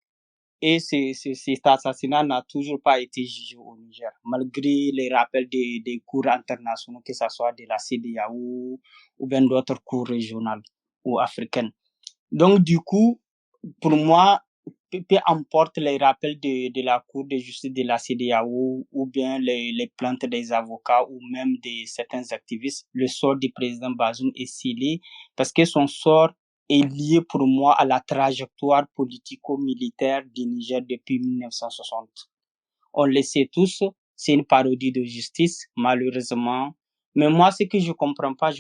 et cet assassinat n'a toujours pas été jugé au Niger, malgré les rappels des cours internationaux, que ce soit de la CEDEAO ou bien d'autres cours régionales ou africaines. Donc, du coup, pour moi, peu importe les rappels de la Cour de justice de la CEDEAO ou bien les plaintes des avocats ou même de certains activistes, le sort du président Bazoum est scellé parce que son sort est lié pour moi à la trajectoire politico-militaire du Niger depuis 1960. On le sait tous, c'est une parodie de justice, malheureusement. Mais moi, ce que je comprends pas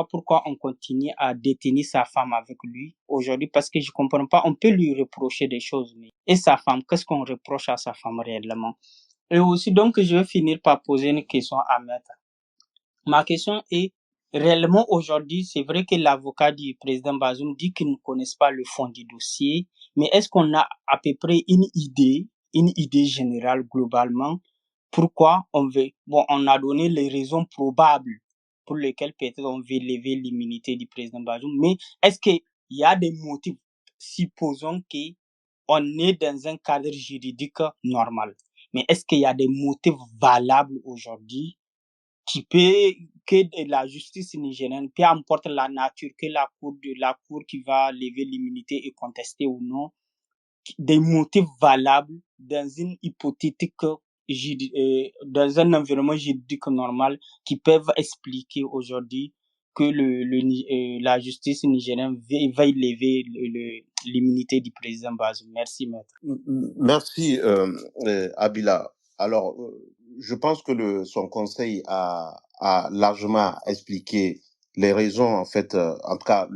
pourquoi on continue à détenir sa femme avec lui aujourd'hui, parce que je comprends pas, on peut lui reprocher des choses, mais et sa femme, qu'est-ce qu'on reproche à sa femme réellement? Et aussi, donc, je vais finir par poser une question à Maître. Ma question est, réellement aujourd'hui, c'est vrai que l'avocat du président Bazoum dit qu'il ne connaisse pas le fond du dossier, mais est-ce qu'on a à peu près une idée générale globalement pourquoi on a donné les raisons probables pour lesquelles peut-être on veut lever l'immunité du président Bazoum, mais est-ce qu'il y a des motifs, supposons qu'on est dans un cadre juridique normal, mais est-ce qu'il y a des motifs valables aujourd'hui que la justice nigérienne, peu importe la nature, que la cour qui va lever l'immunité est contestée ou non, des motifs valables dans une hypothétique dans un environnement juridique normal qui peuvent expliquer aujourd'hui que la justice nigérienne veuille lever l'immunité du président Bazoum. Merci, maître. Merci, Habila. Alors, je pense que son conseil a largement expliqué les raisons, en fait, en tout cas,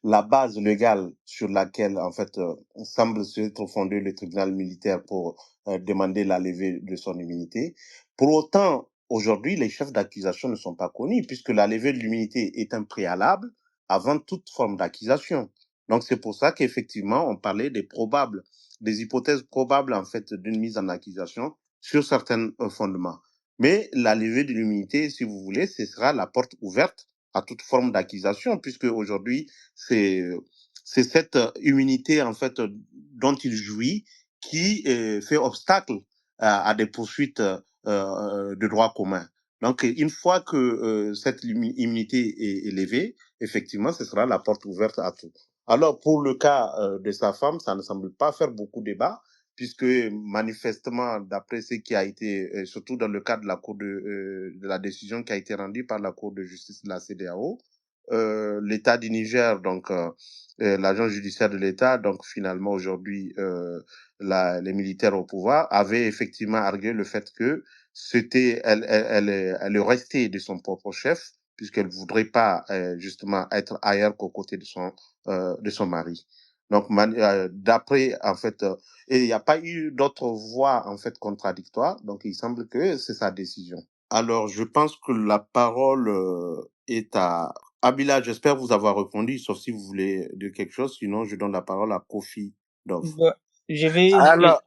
la base légale sur laquelle, en fait, semble s'être fondé le tribunal militaire pour demander la levée de son immunité. Pour autant, aujourd'hui, les chefs d'accusation ne sont pas connus, puisque la levée de l'immunité est un préalable avant toute forme d'accusation. Donc, c'est pour ça qu'effectivement, on parlait des hypothèses probables, en fait, d'une mise en accusation sur certains fondements. Mais la levée de l'immunité, si vous voulez, ce sera la porte ouverte à toute forme d'accusation, puisque aujourd'hui, c'est cette immunité, en fait, dont il jouit, qui fait obstacle à des poursuites de droit commun. Donc, une fois que cette immunité est levée, effectivement, ce sera la porte ouverte à tout. Alors, pour le cas de sa femme, ça ne semble pas faire beaucoup de débat, puisque manifestement, d'après ce qui a été, surtout dans le cadre de la cour de la décision qui a été rendue par la Cour de justice de la CEDEAO, l'État du Niger, donc l'agent judiciaire de l'État, donc finalement aujourd'hui les militaires au pouvoir, avaient effectivement argué le fait que elle restait de son propre chef, puisqu'elle voudrait pas justement être ailleurs qu'aux côtés de son mari. Donc d'après en fait et il n'y a pas eu d'autres voix en fait contradictoires, donc il semble que c'est sa décision. Alors je pense que la parole est à Abila. J'espère vous avoir répondu, sauf si vous voulez dire quelque chose, sinon je donne la parole à Kofi Dov. Je vais... Alors,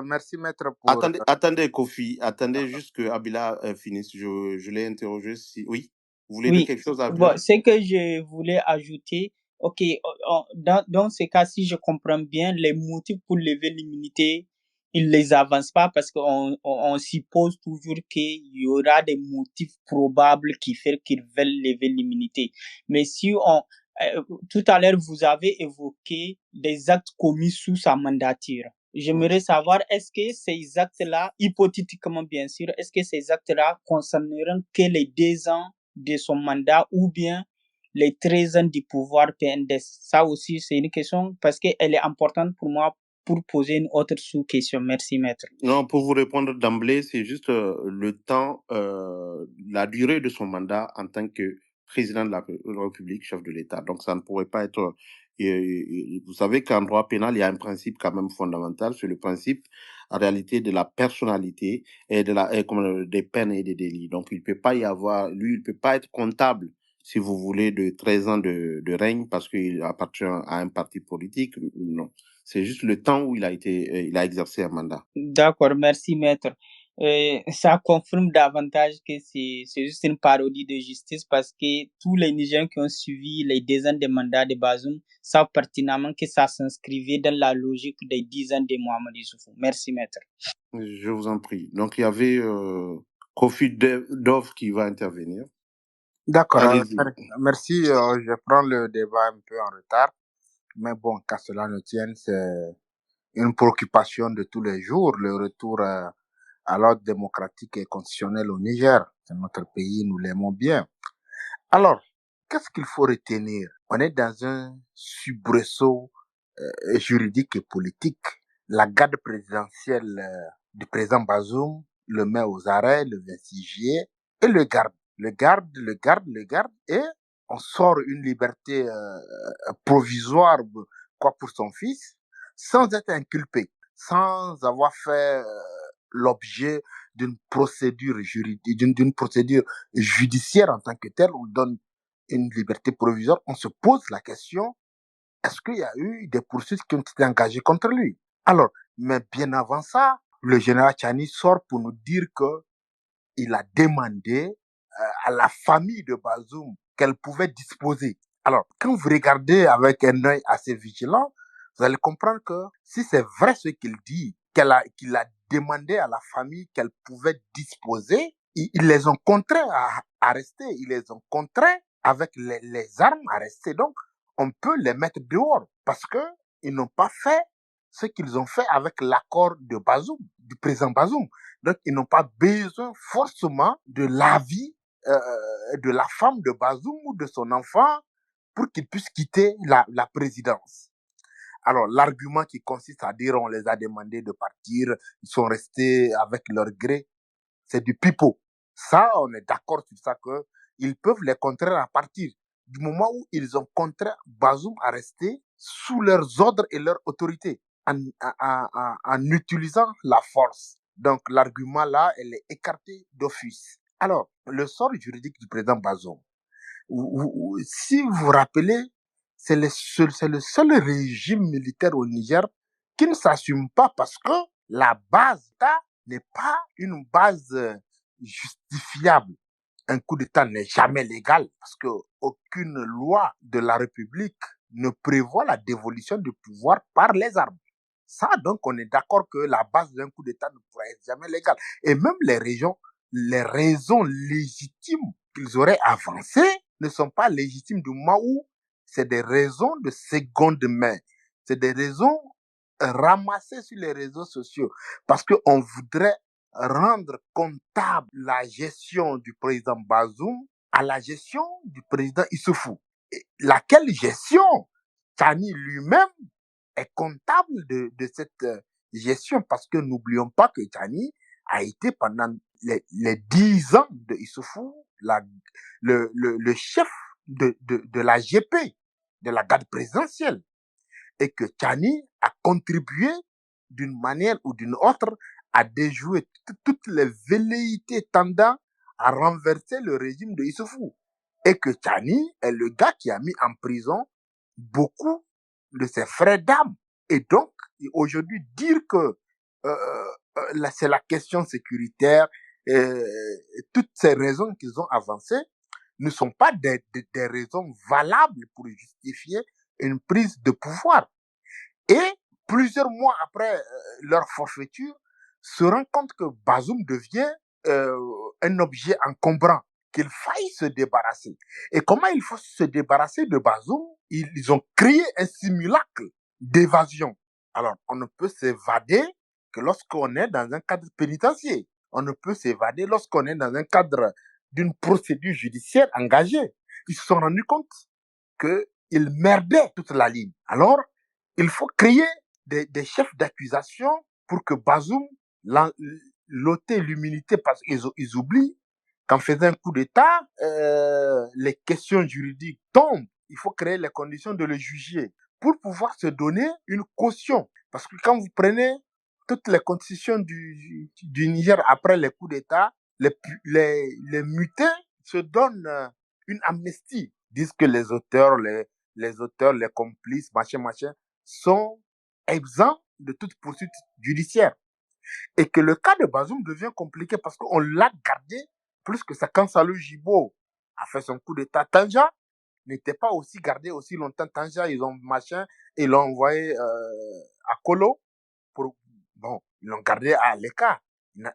merci maître pour... Attendez Kofi, attendez juste que Abila finisse. Je l'ai interrogé si... Oui, vous voulez dire quelque chose, Abila? Bon, ce que je voulais ajouter, ok, dans ce cas, si je comprends bien, les motifs pour lever l'immunité, ils les avancent pas parce qu'on suppose toujours qu'il y aura des motifs probables qui font qu'ils veulent lever l'immunité. Mais si tout à l'heure, vous avez évoqué des actes commis sous sa mandature. J'aimerais savoir, est-ce que ces actes-là, hypothétiquement bien sûr, est-ce que ces actes-là concerneront que les 2 ans de son mandat ou bien les 13 ans du pouvoir PNDS? Ça aussi, c'est une question parce qu'elle est importante pour moi pour poser une autre sous-question. Merci, maître. Non, pour vous répondre d'emblée, c'est juste le temps, la durée de son mandat en tant que président de la République, chef de l'État. Donc, ça ne pourrait pas être... vous savez qu'en droit pénal, il y a un principe quand même fondamental, c'est le principe, en réalité, de la personnalité et des peines et des délits. Donc, il peut pas y avoir... Lui, il peut pas être comptable, si vous voulez, de 13 ans de règne parce qu'il appartient à un parti politique. Non. C'est juste le temps où il a exercé un mandat. D'accord, merci maître. Ça confirme davantage que c'est juste une parodie de justice parce que tous les Nigériens qui ont suivi les 2 ans de mandat de Bazoum savent pertinemment que ça s'inscrivait dans la logique des 10 ans de Mohamed Issoufou. Merci maître. Je vous en prie. Donc il y avait Kofi Dov qui va intervenir. D'accord, merci. Je prends le débat un peu en retard, mais bon, qu'à cela ne tienne, c'est une préoccupation de tous les jours, le retour à l'ordre démocratique et constitutionnel au Niger. C'est notre pays, nous l'aimons bien. Alors, qu'est-ce qu'il faut retenir? On est dans un soubresaut juridique et politique. La garde présidentielle du président Bazoum le met aux arrêts le 26 juillet et le garde, et on sort une liberté provisoire quoi pour son fils sans être inculpé, sans avoir fait l'objet d'une procédure juridique, d'une procédure judiciaire en tant que telle. On donne une liberté provisoire. On se pose la question, est-ce qu'il y a eu des poursuites qui ont été engagées contre lui? Alors, mais bien avant ça, le général Tchani sort pour nous dire que il a demandé à la famille de Bazoum qu'elle pouvait disposer. Alors, quand vous regardez avec un œil assez vigilant, vous allez comprendre que si c'est vrai ce qu'il dit, qu'il a demandé à la famille qu'elle pouvait disposer, ils les ont contraints à rester, ils les ont contraints avec les armes à rester. Donc, on peut les mettre dehors parce que ils n'ont pas fait ce qu'ils ont fait avec l'accord de Bazoum, du président Bazoum. Donc, ils n'ont pas besoin forcément de l'avis de la femme de Bazoum ou de son enfant pour qu'ils puissent quitter la présidence. Alors, l'argument qui consiste à dire on les a demandé de partir, ils sont restés avec leur gré, c'est du pipeau. Ça, on est d'accord sur ça que ils peuvent les contraindre à partir. Du moment où ils ont contraint Bazoum à rester sous leurs ordres et leur autorité, en utilisant la force. Donc, l'argument là, elle est écartée d'office. Alors, le sort juridique du président Bazoum, si vous vous rappelez, c'est le seul régime militaire au Niger qui ne s'assume pas parce que la base n'est pas une base justifiable. Un coup d'État n'est jamais légal parce que aucune loi de la République ne prévoit la dévolution du pouvoir par les armes. Ça, donc, on est d'accord que la base d'un coup d'État ne pourra être jamais légale. Et même les raisons légitimes qu'ils auraient avancées ne sont pas légitimes du moment où c'est des raisons de seconde main. C'est des raisons ramassés sur les réseaux sociaux parce qu'on voudrait rendre comptable la gestion du président Bazoum à la gestion du président Issoufou. Et laquelle gestion? Tchani lui-même est comptable de cette gestion parce que n'oublions pas que Tchani a été pendant les 10 ans de Issoufou le chef de la GP, de la garde présidentielle, et que Tchani a contribué d'une manière ou d'une autre à déjouer toutes les velléités tendant à renverser le régime de Issoufou. Et que Tchani est le gars qui a mis en prison beaucoup de ses frères d'armes. Et donc, aujourd'hui, dire que c'est la question sécuritaire, toutes ces raisons qu'ils ont avancées ne sont pas des raisons valables pour justifier une prise de pouvoir. Et plusieurs mois après leur forfaiture, se rend compte que Bazoum devient un objet encombrant, qu'il faille se débarrasser. Et comment il faut se débarrasser de Bazoum? Ils ont créé un simulacre d'évasion. Alors, on ne peut s'évader que lorsqu'on est dans un cadre pénitentiaire. On ne peut s'évader lorsqu'on est dans un cadre d'une procédure judiciaire engagée. Ils se sont rendus compte qu'ils merdaient toute la ligne. Alors, il faut créer des chefs d'accusation pour que Bazoum l'ôter l'immunité parce qu'ils oublient qu'en faisant un coup d'État, les questions juridiques tombent. Il faut créer les conditions de le juger pour pouvoir se donner une caution. Parce que quand vous prenez toutes les constitutions du Niger après les coups d'État, les mutés se donnent une amnistie. Disent que les auteurs, les complices, machin, sont exempts de toute poursuite judiciaire. Et que le cas de Bazoum devient compliqué parce qu'on l'a gardé plus que ça. Quand Salou Jibo a fait son coup d'État, Tanja n'était pas aussi gardé aussi longtemps. Tanja, ils ont et l'ont envoyé à Kolo. Ils l'ont gardé à l'écart.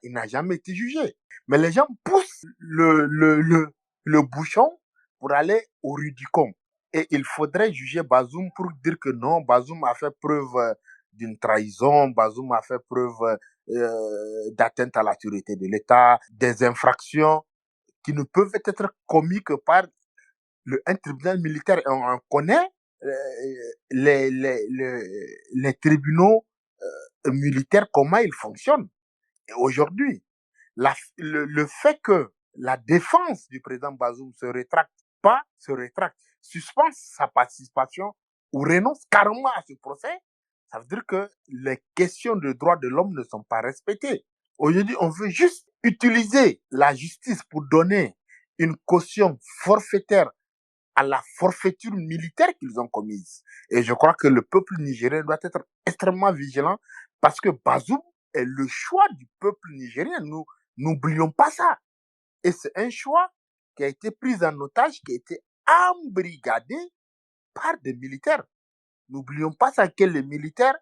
Il n'a jamais été jugé. Mais les gens poussent le bouchon pour aller au Rudicon. Et il faudrait juger Bazoum pour dire que non, Bazoum a fait preuve d'une trahison, Bazoum a fait preuve d'atteinte à la sécurité de l'État, des infractions qui ne peuvent être commises que par un tribunal militaire. Et on connaît les tribunaux militaires, comment ils fonctionnent. Et aujourd'hui, le fait que la défense du président Bazoum se rétracte, suspend sa participation ou renonce carrément à ce procès, ça veut dire que les questions de droits de l'homme ne sont pas respectées. Aujourd'hui, on veut juste utiliser la justice pour donner une caution forfaitaire à la forfaiture militaire qu'ils ont commise. Et je crois que le peuple nigérien doit être extrêmement vigilant parce que Bazoum est le choix du peuple nigérien. Nous n'oublions pas ça. Et c'est un choix qui a été pris en otage, qui a été embrigadé par des militaires. N'oublions pas ça, que les militaires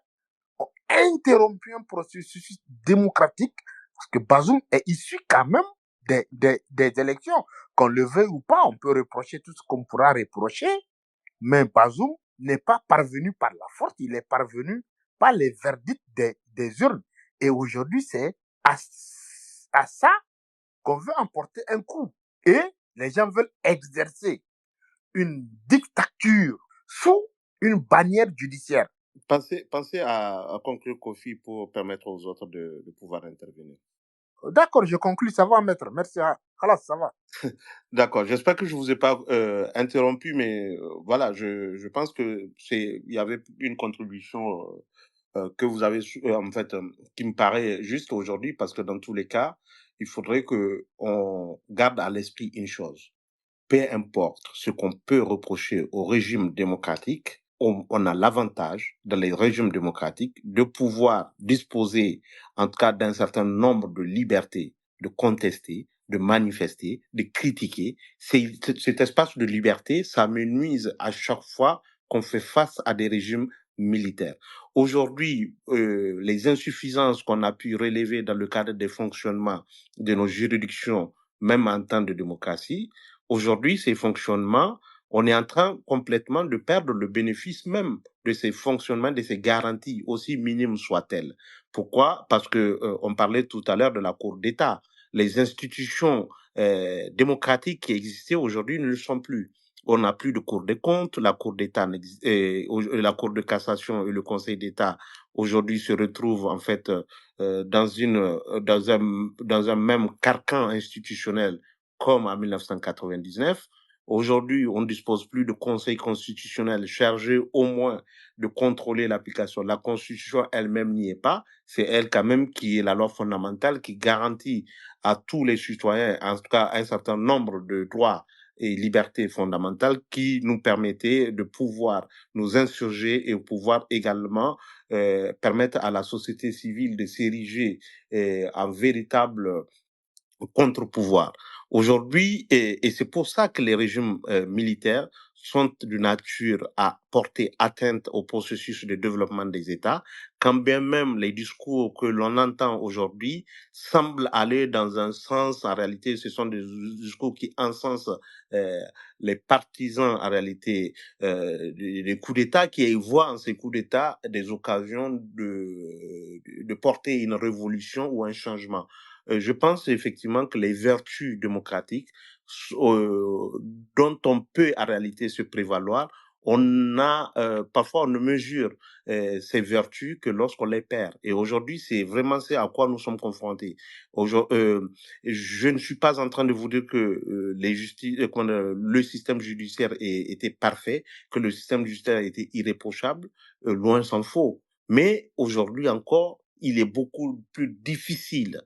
ont interrompu un processus démocratique parce que Bazoum est issu quand même des élections. Qu'on le veuille ou pas, on peut reprocher tout ce qu'on pourra reprocher, mais Bazoum n'est pas parvenu par la force, il est parvenu par les verdicts des urnes. Et aujourd'hui, c'est à ça qu'on veut emporter un coup. Et les gens veulent exercer une dictature sous une bannière judiciaire. Pensez à conclure, Kofi, pour permettre aux autres de pouvoir intervenir. D'accord, je conclue, ça va, maître. Merci. Alors, ça va. D'accord, j'espère que je vous ai pas interrompu, mais voilà, je pense que il y avait une contribution que vous avez en fait qui me paraît juste aujourd'hui, parce que dans tous les cas, il faudrait que on garde à l'esprit une chose. Peu importe ce qu'on peut reprocher au régime démocratique, on a l'avantage, dans les régimes démocratiques, de pouvoir disposer, en tout cas, d'un certain nombre de libertés, de contester, de manifester, de critiquer. Cet espace de liberté, ça menuise à chaque fois qu'on fait face à des régimes militaires. Aujourd'hui, les insuffisances qu'on a pu relever dans le cadre des fonctionnements de nos juridictions, même en temps de démocratie, aujourd'hui, ces fonctionnements on est en train complètement de perdre le bénéfice même de ces fonctionnements, de ces garanties, aussi minimes soient-elles. Pourquoi? Parce que on parlait tout à l'heure de la Cour d'État. Les institutions démocratiques qui existaient aujourd'hui ne le sont plus. On n'a plus de Cour des comptes, la Cour d'État, la Cour de cassation et le Conseil d'État aujourd'hui se retrouvent en fait dans un même carcan institutionnel comme en 1999. Aujourd'hui, on ne dispose plus de conseil constitutionnel chargé au moins de contrôler l'application. La Constitution elle-même n'y est pas. C'est elle quand même qui est la loi fondamentale qui garantit à tous les citoyens, en tout cas un certain nombre de droits et libertés fondamentales qui nous permettaient de pouvoir nous insurger et pouvoir également permettre à la société civile de s'ériger en véritable contre-pouvoir. Aujourd'hui, et c'est pour ça que les régimes militaires sont de nature à porter atteinte au processus de développement des États, quand bien même les discours que l'on entend aujourd'hui semblent aller dans un sens, en réalité, ce sont des discours qui encensent les partisans, en réalité, des coups d'État, qui voient en ces coups d'État des occasions de porter une révolution ou un changement. Je pense effectivement que les vertus démocratiques dont on peut en réalité se prévaloir, parfois on ne mesure ces vertus que lorsqu'on les perd. Et aujourd'hui, c'est vraiment ce à quoi nous sommes confrontés. Je ne suis pas en train de vous dire que le système judiciaire était parfait, que le système judiciaire était irréprochable, loin s'en faut. Mais aujourd'hui encore, il est beaucoup plus difficile,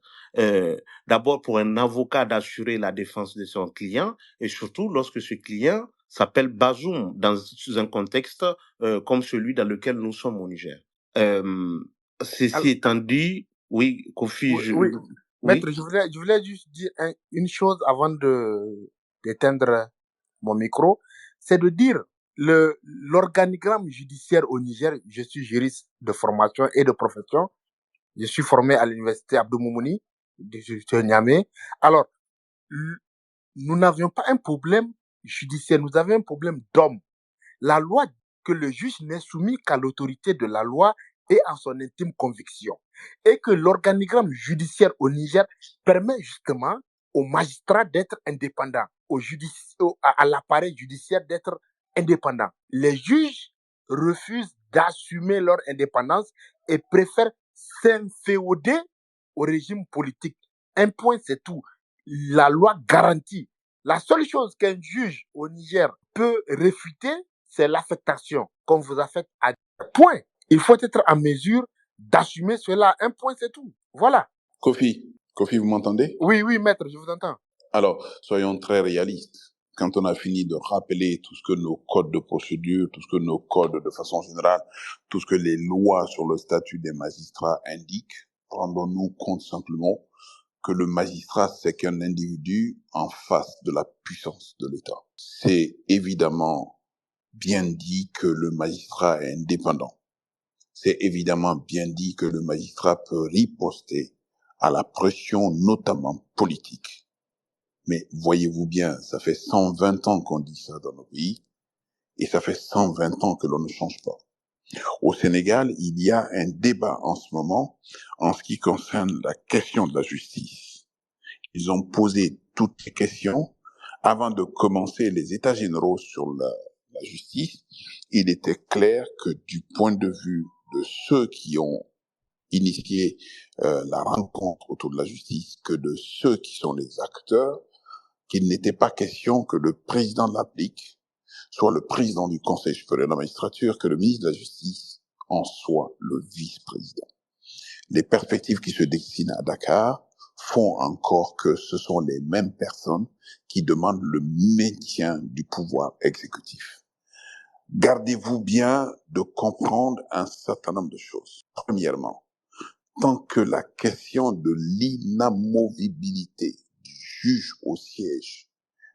d'abord pour un avocat d'assurer la défense de son client, et surtout lorsque ce client s'appelle Bazoum dans un contexte comme celui dans lequel nous sommes au Niger. Ceci étant dit, oui, Kofi, oui. Maître, je voulais juste dire une chose avant d'éteindre mon micro, c'est de dire l'organigramme judiciaire au Niger. Je suis juriste de formation et de profession. Je suis formé à l'université Abdou Moumouni de Niamey. Alors, nous n'avions pas un problème judiciaire, nous avions un problème d'homme. La loi, que le juge n'est soumis qu'à l'autorité de la loi et à son intime conviction. Et que l'organigramme judiciaire au Niger permet justement aux magistrats d'être indépendants, à l'appareil judiciaire d'être indépendants. Les juges refusent d'assumer leur indépendance et préfèrent s'inféoder au régime politique. Un point, c'est tout. La loi garantit. La seule chose qu'un juge au Niger peut réfuter, c'est l'affectation qu'on vous affecte à point. Il faut être en mesure d'assumer cela. Un point, c'est tout. Voilà. Kofi, vous m'entendez? Oui, maître, je vous entends. Alors, soyons très réalistes. Quand on a fini de rappeler tout ce que nos codes de procédure, tout ce que nos codes de façon générale, tout ce que les lois sur le statut des magistrats indiquent, rendons-nous compte simplement que le magistrat, c'est qu'un individu en face de la puissance de l'État. C'est évidemment bien dit que le magistrat est indépendant. C'est évidemment bien dit que le magistrat peut riposter à la pression, notamment politique. Mais voyez-vous bien, ça fait 120 ans qu'on dit ça dans nos pays, et ça fait 120 ans que l'on ne change pas. Au Sénégal, il y a un débat en ce moment en ce qui concerne la question de la justice. Ils ont posé toutes les questions avant de commencer les états généraux sur la justice. Il était clair que du point de vue de ceux qui ont initié la rencontre autour de la justice, que de ceux qui sont les acteurs, qu'il n'était pas question que le président de l'applique soit le président du Conseil supérieur de la magistrature, que le ministre de la Justice en soit le vice-président. Les perspectives qui se dessinent à Dakar font encore que ce sont les mêmes personnes qui demandent le maintien du pouvoir exécutif. Gardez-vous bien de comprendre un certain nombre de choses. Premièrement, tant que la question de l'inamovibilité du juge au siège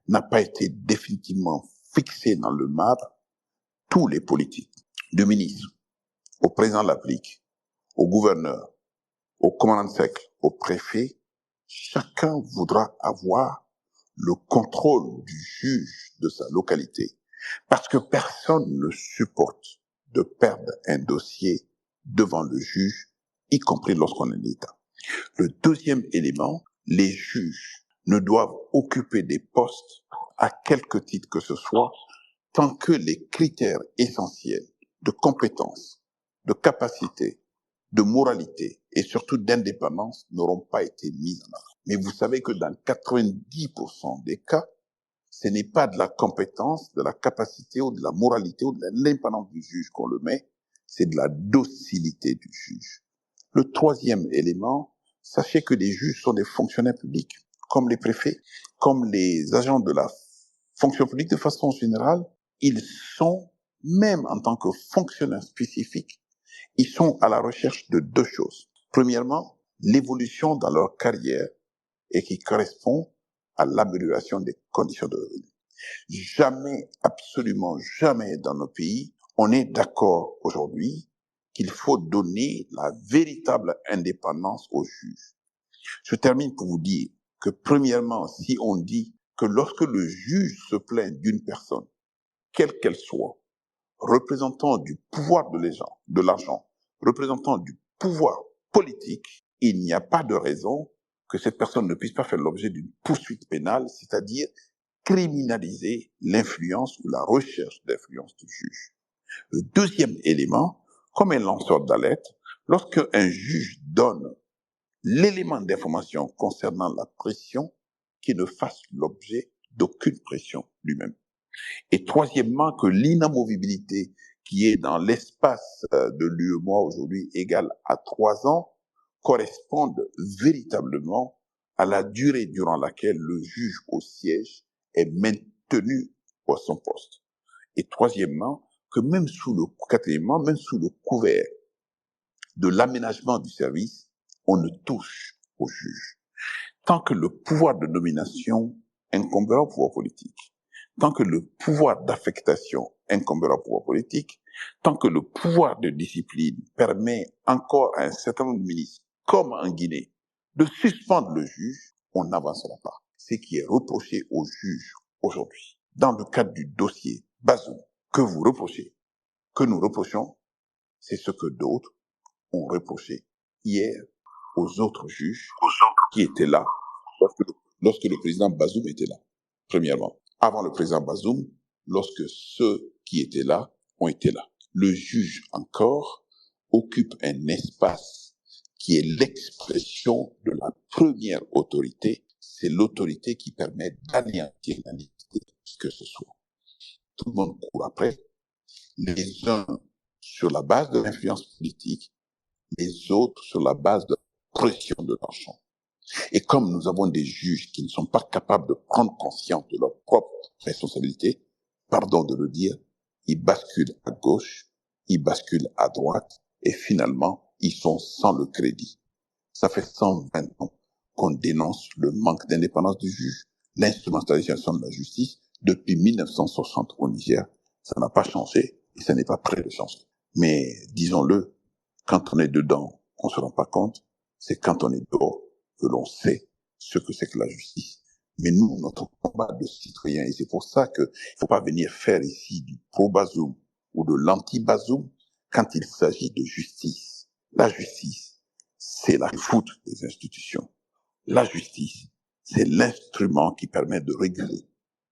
n'a pas été définitivement fixée dans le marbre, tous les politiques, du ministre au président de l'applique, au gouverneur, au commandant de cercle, au préfet, chacun voudra avoir le contrôle du juge de sa localité. Parce que personne ne supporte de perdre un dossier devant le juge, y compris lorsqu'on est l'État. Le deuxième élément, les juges ne doivent occuper des postes à quelque titre que ce soit tant que les critères essentiels de compétence, de capacité, de moralité et surtout d'indépendance n'auront pas été mis en œuvre. Mais vous savez que dans 90% des cas, ce n'est pas de la compétence, de la capacité ou de la moralité ou de l'indépendance du juge qu'on le met, c'est de la docilité du juge. Le troisième élément, sachez que les juges sont des fonctionnaires publics, comme les préfets, comme les agents de la fonction publique de façon générale. Ils sont, même en tant que fonctionnaires spécifiques, ils sont à la recherche de deux choses. Premièrement, l'évolution dans leur carrière et qui correspond à l'amélioration des conditions de revenu. Jamais, absolument jamais dans nos pays, on est d'accord aujourd'hui qu'il faut donner la véritable indépendance aux juges. Je termine pour vous dire que premièrement, si on dit que lorsque le juge se plaint d'une personne, quelle qu'elle soit, représentant du pouvoir de l'argent, représentant du pouvoir politique, il n'y a pas de raison que cette personne ne puisse pas faire l'objet d'une poursuite pénale, c'est-à-dire criminaliser l'influence ou la recherche d'influence du juge. Le deuxième élément, comme un lanceur d'alerte, lorsque un juge donne l'élément d'information concernant la pression, qu'il ne fasse l'objet d'aucune pression lui-même. Et troisièmement, que l'inamovibilité qui est dans l'espace de l'UEMOA aujourd'hui égale à 3 ans corresponde véritablement à la durée durant laquelle le juge au siège est maintenu à son poste. Et troisièmement, que quatrièmement, même sous le couvert de l'aménagement du service, on ne touche au juge. Tant que le pouvoir de nomination incombera au pouvoir politique, tant que le pouvoir d'affectation incombera au pouvoir politique, tant que le pouvoir de discipline permet encore à un certain nombre de ministres, comme en Guinée, de suspendre le juge, on n'avancera pas. Ce qui est reproché au juge aujourd'hui, dans le cadre du dossier Bazoum, que vous reprochez, que nous reprochons, c'est ce que d'autres ont reproché hier aux autres juges qui étaient là lorsque le président Bazoum était là, premièrement. Avant le président Bazoum, lorsque ceux qui étaient là ont été là. Le juge encore occupe un espace qui est l'expression de la première autorité. C'est l'autorité qui permet d'anéantir l'identité que ce soit. Tout le monde court après, les uns sur la base de l'influence politique, les autres sur la base de la pression de l'argent. Et comme nous avons des juges qui ne sont pas capables de prendre conscience de leur propre responsabilité, pardon de le dire, ils basculent à gauche, ils basculent à droite, et finalement, ils sont sans le crédit. Ça fait 120 ans qu'on dénonce le manque d'indépendance du juge, l'instrumentalisation de la justice. Depuis 1960 au Niger, ça n'a pas changé et ça n'est pas prêt de changer. Mais disons-le, quand on est dedans, on ne se rend pas compte. C'est quand on est dehors que l'on sait ce que c'est que la justice. Mais nous, notre combat de citoyens, et c'est pour ça qu'il ne faut pas venir faire ici du pro-Bazoum ou de l'anti-Bazoum quand il s'agit de justice. La justice, c'est la faute des institutions. La justice, c'est l'instrument qui permet de réguler.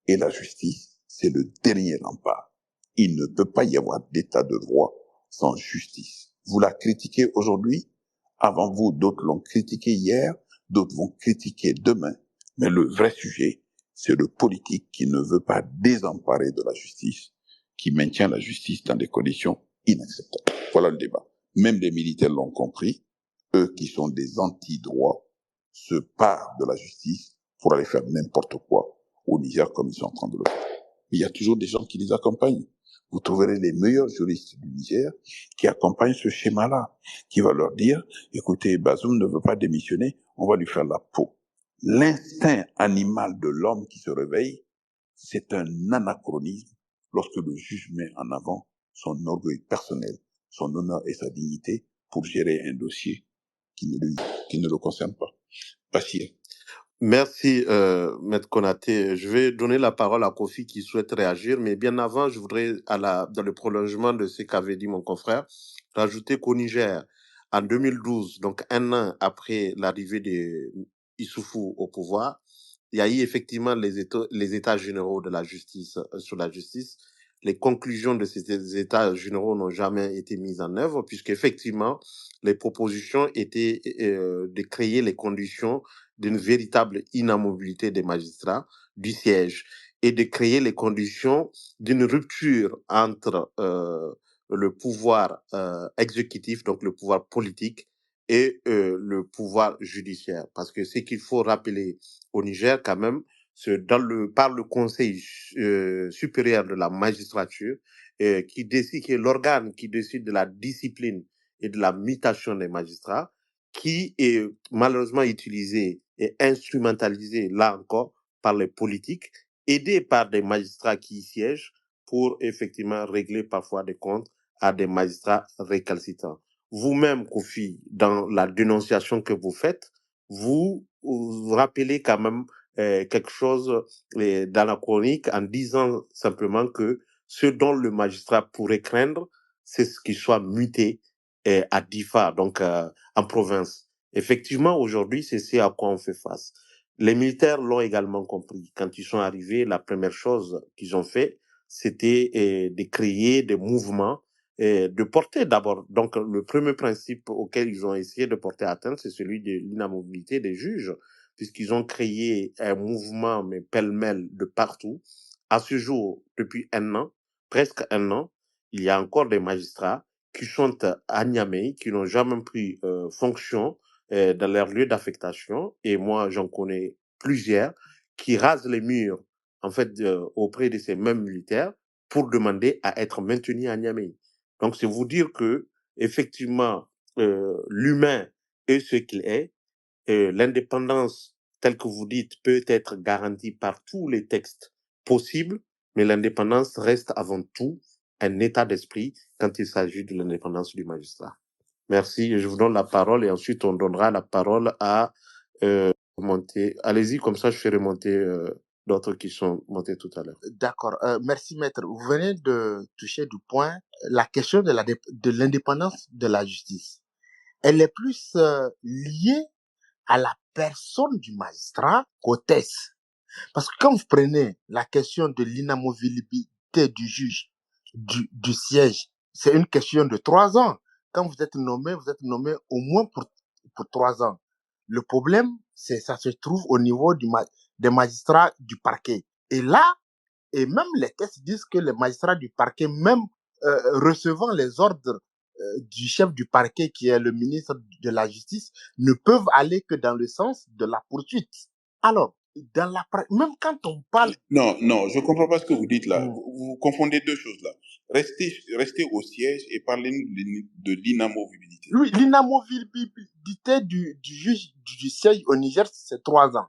Et la justice, c'est le dernier rempart. Il ne peut pas y avoir d'état de droit sans justice. Vous la critiquez aujourd'hui, avant vous, d'autres l'ont critiqué hier, d'autres vont critiquer demain. Mais le vrai sujet, c'est le politique qui ne veut pas désemparer de la justice, qui maintient la justice dans des conditions inacceptables. Voilà le débat. Même les militaires l'ont compris. Eux qui sont des anti-droits se parent de la justice pour aller faire n'importe quoi au Niger comme ils sont en train de le faire. Mais il y a toujours des gens qui les accompagnent. Vous trouverez les meilleurs juristes du Niger qui accompagnent ce schéma-là, qui va leur dire, écoutez, Bazoum ne veut pas démissionner, on va lui faire la peau. L'instinct animal de l'homme qui se réveille, c'est un anachronisme lorsque le juge met en avant son orgueil personnel, son honneur et sa dignité pour gérer un dossier qui ne le concerne pas. Bachir. Merci, Maître Konaté. Je vais donner la parole à Kofi qui souhaite réagir, mais bien avant, je voudrais, dans le prolongement de ce qu'avait dit mon confrère, rajouter qu'au Niger, en 2012, donc un an après l'arrivée de Issoufou au pouvoir, il y a eu effectivement les états généraux de la justice, sur la justice. Les conclusions de ces états généraux n'ont jamais été mises en œuvre, puisqu'effectivement, les propositions étaient de créer les conditions d'une véritable inamovibilité des magistrats du siège et de créer les conditions d'une rupture entre le pouvoir exécutif, donc le pouvoir politique, et le pouvoir judiciaire. Parce que ce qu'il faut rappeler au Niger, quand même, c'est par le Conseil supérieur de la magistrature, qui décide, qui est l'organe qui décide de la discipline et de la mutation des magistrats, qui est malheureusement utilisé et instrumentalisé, là encore, par les politiques, aidés par des magistrats qui y siègent pour effectivement régler parfois des comptes à des magistrats récalcitrants. Vous-même, Kofi, dans la dénonciation que vous faites, vous rappelez quand même quelque chose dans la chronique en disant simplement que ce dont le magistrat pourrait craindre, c'est ce qu'il soit muté à Difa, donc en province. Effectivement, aujourd'hui, c'est ce à quoi on fait face. Les militaires l'ont également compris. Quand ils sont arrivés, la première chose qu'ils ont fait, c'était de créer des mouvements, de porter d'abord. Donc, le premier principe auquel ils ont essayé de porter atteinte, c'est celui de l'inamovibilité des juges, puisqu'ils ont créé un mouvement, mais pêle-mêle de partout. À ce jour, depuis un an, presque un an, il y a encore des magistrats qui sont à Niamey, qui n'ont jamais pris fonction dans leur lieu d'affectation. Et moi, j'en connais plusieurs qui rasent les murs, en fait, auprès de ces mêmes militaires pour demander à être maintenus à Niamey. Donc, c'est vous dire que, effectivement, l'humain est ce qu'il est. L'indépendance, telle que vous dites, peut être garantie par tous les textes possibles, mais l'indépendance reste avant tout un état d'esprit quand il s'agit de l'indépendance du magistrat. Merci, je vous donne la parole et ensuite on donnera la parole à monter. Allez-y, comme ça je ferai monter d'autres qui sont montés tout à l'heure. D'accord. Merci, maître. Vous venez de toucher du point la question de l'indépendance de la justice. Elle est plus liée à la personne du magistrat qu'au texte. Parce que quand vous prenez la question de l'inamovibilité du juge du siège, c'est une question de 3 ans. Quand vous êtes nommé au moins pour 3 ans. Le problème, ça se trouve au niveau des magistrats du parquet. Et là, et même les textes disent que les magistrats du parquet, même recevant les ordres du chef du parquet, qui est le ministre de la Justice, ne peuvent aller que dans le sens de la poursuite. Alors, même quand on parle... Non, je comprends pas ce que vous dites là. Vous confondez deux choses là. Restez au siège et parlez-nous de l'inamovibilité. Oui, l'inamovibilité du juge du siège au Niger, c'est 3 ans.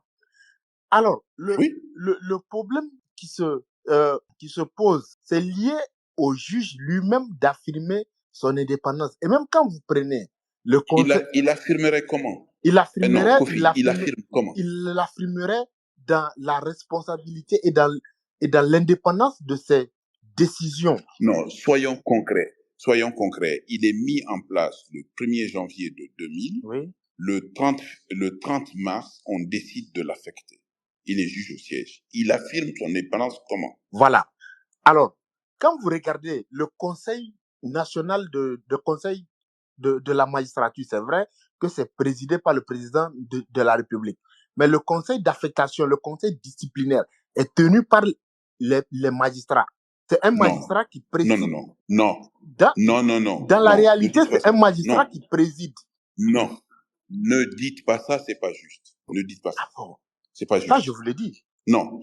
Alors, le problème qui se pose, c'est lié au juge lui-même d'affirmer son indépendance. Et même quand vous prenez le conseil... Il affirmerait comment? Il affirmerait, il affirme comment? Il affirmerait dans la responsabilité et dans l'indépendance de ses décisions. Non, soyons concrets. Il est mis en place le 1er janvier de 2000. Oui. Le 30 mars, on décide de l'affecter. Il est juge au siège. Il affirme son indépendance comment? Voilà. Alors, quand vous regardez le Conseil national de la magistrature, c'est vrai que c'est présidé par le président de la République. Mais le conseil d'affectation, le conseil disciplinaire est tenu par les magistrats. C'est un magistrat qui préside. Non. Dans la réalité, c'est un magistrat qui préside. Non. Ne dites pas ça, c'est pas juste. Ne dites pas ça. Ah bon? C'est pas juste. Ça, je vous l'ai dit. Non.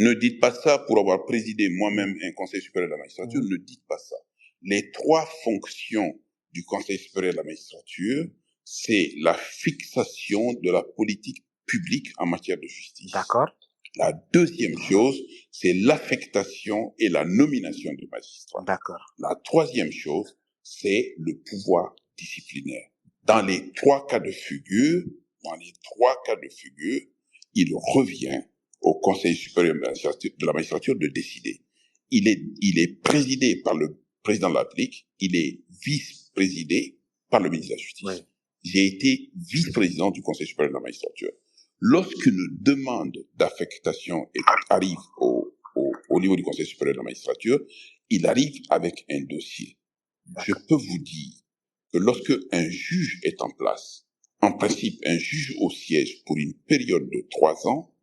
Ne dites pas ça pour avoir présidé moi-même un conseil supérieur de la magistrature. Ne dites pas ça. Les 3 fonctions du Conseil supérieur de la magistrature, c'est la fixation de la politique publique en matière de justice. D'accord. La deuxième chose, c'est l'affectation et la nomination des magistrats. D'accord. La troisième chose, c'est le pouvoir disciplinaire. Dans les 3 cas de figure, il revient au Conseil supérieur de la magistrature de décider. Il est présidé par le président de la République, il est vice-présidé par le ministre de la Justice. Oui. J'ai été vice-président du Conseil supérieur de la magistrature. Lorsqu'une demande d'affectation arrive au niveau du Conseil supérieur de la magistrature, il arrive avec un dossier. Je peux vous dire que lorsque un juge est en place, en principe un juge au siège pour une période de 3 ans,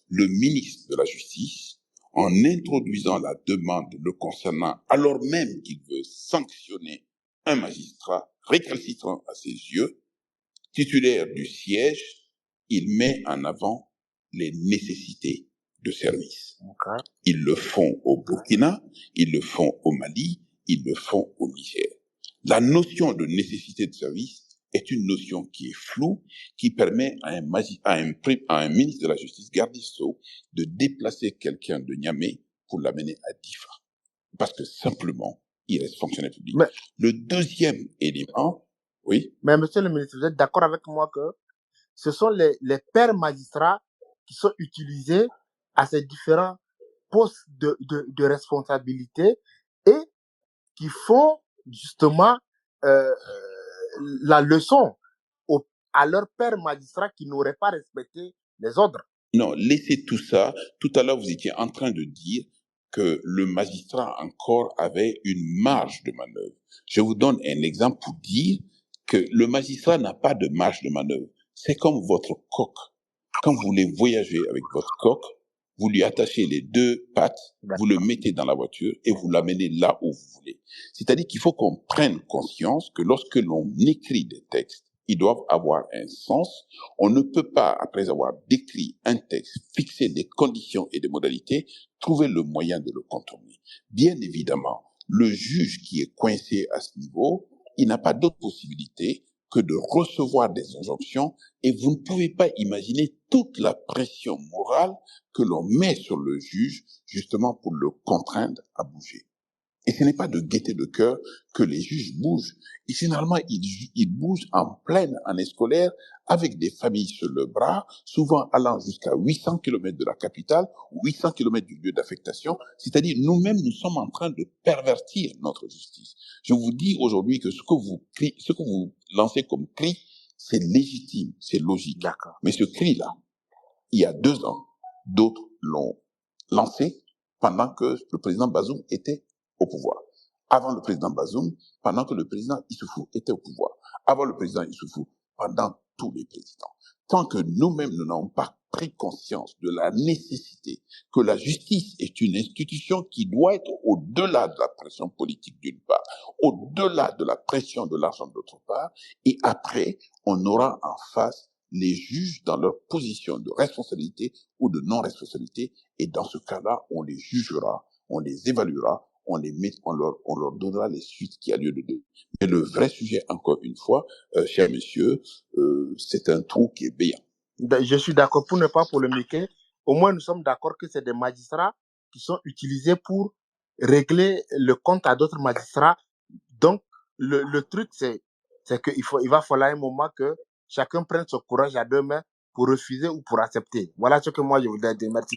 le ministre de la Justice, en introduisant la demande le concernant, alors même qu'il veut sanctionner un magistrat récalcitrant à ses yeux, titulaire du siège, il met en avant les nécessités de service. Okay. Ils le font au Burkina, ils le font au Mali, ils le font au Niger. La notion de nécessité de service est une notion qui est floue, qui permet à un ministre de la Justice, garde des Sceaux, de déplacer quelqu'un de Niamey pour l'amener à Difa. Parce que simplement, il reste fonctionnaire public. Mais, le deuxième élément, oui. Mais monsieur le ministre, vous êtes d'accord avec moi que ce sont les pairs magistrats qui sont utilisés à ces différents postes de responsabilité et qui font justement la leçon à leurs pairs magistrats qui n'auraient pas respecté les ordres. Non, laissez tout ça. Tout à l'heure, vous étiez en train de dire que le magistrat encore avait une marge de manœuvre. Je vous donne un exemple pour dire que le magistrat n'a pas de marge de manœuvre. C'est comme votre coq. Quand vous voulez voyager avec votre coq, vous lui attachez les 2 pattes, vous le mettez dans la voiture et vous l'amenez là où vous voulez. C'est-à-dire qu'il faut qu'on prenne conscience que lorsque l'on écrit des textes, ils doivent avoir un sens. On ne peut pas, après avoir décrit un texte, fixer des conditions et des modalités, trouver le moyen de le contourner. Bien évidemment, le juge qui est coincé à ce niveau, il n'a pas d'autre possibilité que de recevoir des injonctions, et vous ne pouvez pas imaginer toute la pression morale que l'on met sur le juge, justement pour le contraindre à bouger. Et ce n'est pas de gaieté de cœur que les juges bougent. Et généralement, ils bougent en pleine année scolaire avec des familles sur le bras, souvent allant jusqu'à 800 km de la capitale, 800 km du lieu d'affectation. C'est-à-dire, nous-mêmes, nous sommes en train de pervertir notre justice. Je vous dis aujourd'hui que ce que vous lancez comme cri, c'est légitime, c'est logique. D'accord. Mais ce cri-là, il y a 2 ans, d'autres l'ont lancé pendant que le président Bazoum était au pouvoir. Avant le président Bazoum, pendant que le président Issoufou était au pouvoir. Avant le président Issoufou, pendant tous les présidents. Tant que nous-mêmes, nous n'avons pas pris conscience de la nécessité que la justice est une institution qui doit être au-delà de la pression politique d'une part, au-delà de la pression de l'argent d'autre part, et après, on aura en face les juges dans leur position de responsabilité ou de non-responsabilité, et dans ce cas-là, on les jugera, on les évaluera, on leur donnera les suites qui a lieu de donner. Mais le vrai sujet, encore une fois, cher monsieur, c'est un trou qui est béant. Je suis d'accord, pour ne pas polémiquer. Au moins, nous sommes d'accord que c'est des magistrats qui sont utilisés pour régler le compte à d'autres magistrats. Donc, le truc, c'est qu'il va falloir un moment que chacun prenne son courage à 2 mains pour refuser ou pour accepter. Voilà ce que moi, je voudrais dire. Merci.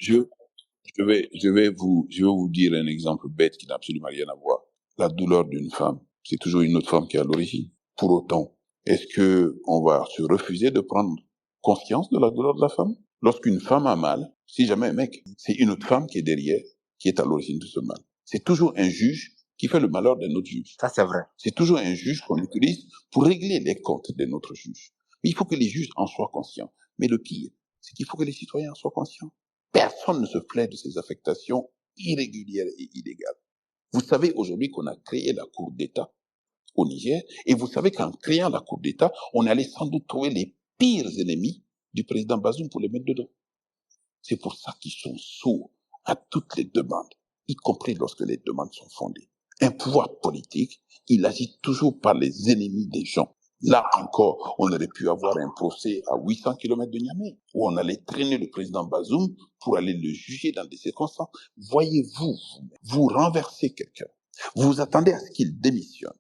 Je vais vous dire un exemple bête qui n'a absolument rien à voir. La douleur d'une femme, c'est toujours une autre femme qui est à l'origine. Pour autant, est-ce que on va se refuser de prendre conscience de la douleur de la femme? Lorsqu'une femme a mal, si jamais un mec, c'est une autre femme qui est derrière, qui est à l'origine de ce mal. C'est toujours un juge qui fait le malheur d'un autre juge. Ça, c'est vrai. C'est toujours un juge qu'on utilise pour régler les comptes de notre juge. Mais il faut que les juges en soient conscients. Mais le pire, c'est qu'il faut que les citoyens en soient conscients. Personne ne se plaint de ces affectations irrégulières et illégales. Vous savez aujourd'hui qu'on a créé la Cour d'État au Niger, et vous savez qu'en créant la Cour d'État, on allait sans doute trouver les pires ennemis du président Bazoum pour les mettre dedans. C'est pour ça qu'ils sont sourds à toutes les demandes, y compris lorsque les demandes sont fondées. Un pouvoir politique, il agit toujours par les ennemis des gens. Là encore, on aurait pu avoir un procès à 800 km de Niamey, où on allait traîner le président Bazoum pour aller le juger dans des circonstances. Voyez-vous, vous renversez quelqu'un, vous attendez à ce qu'il démissionne.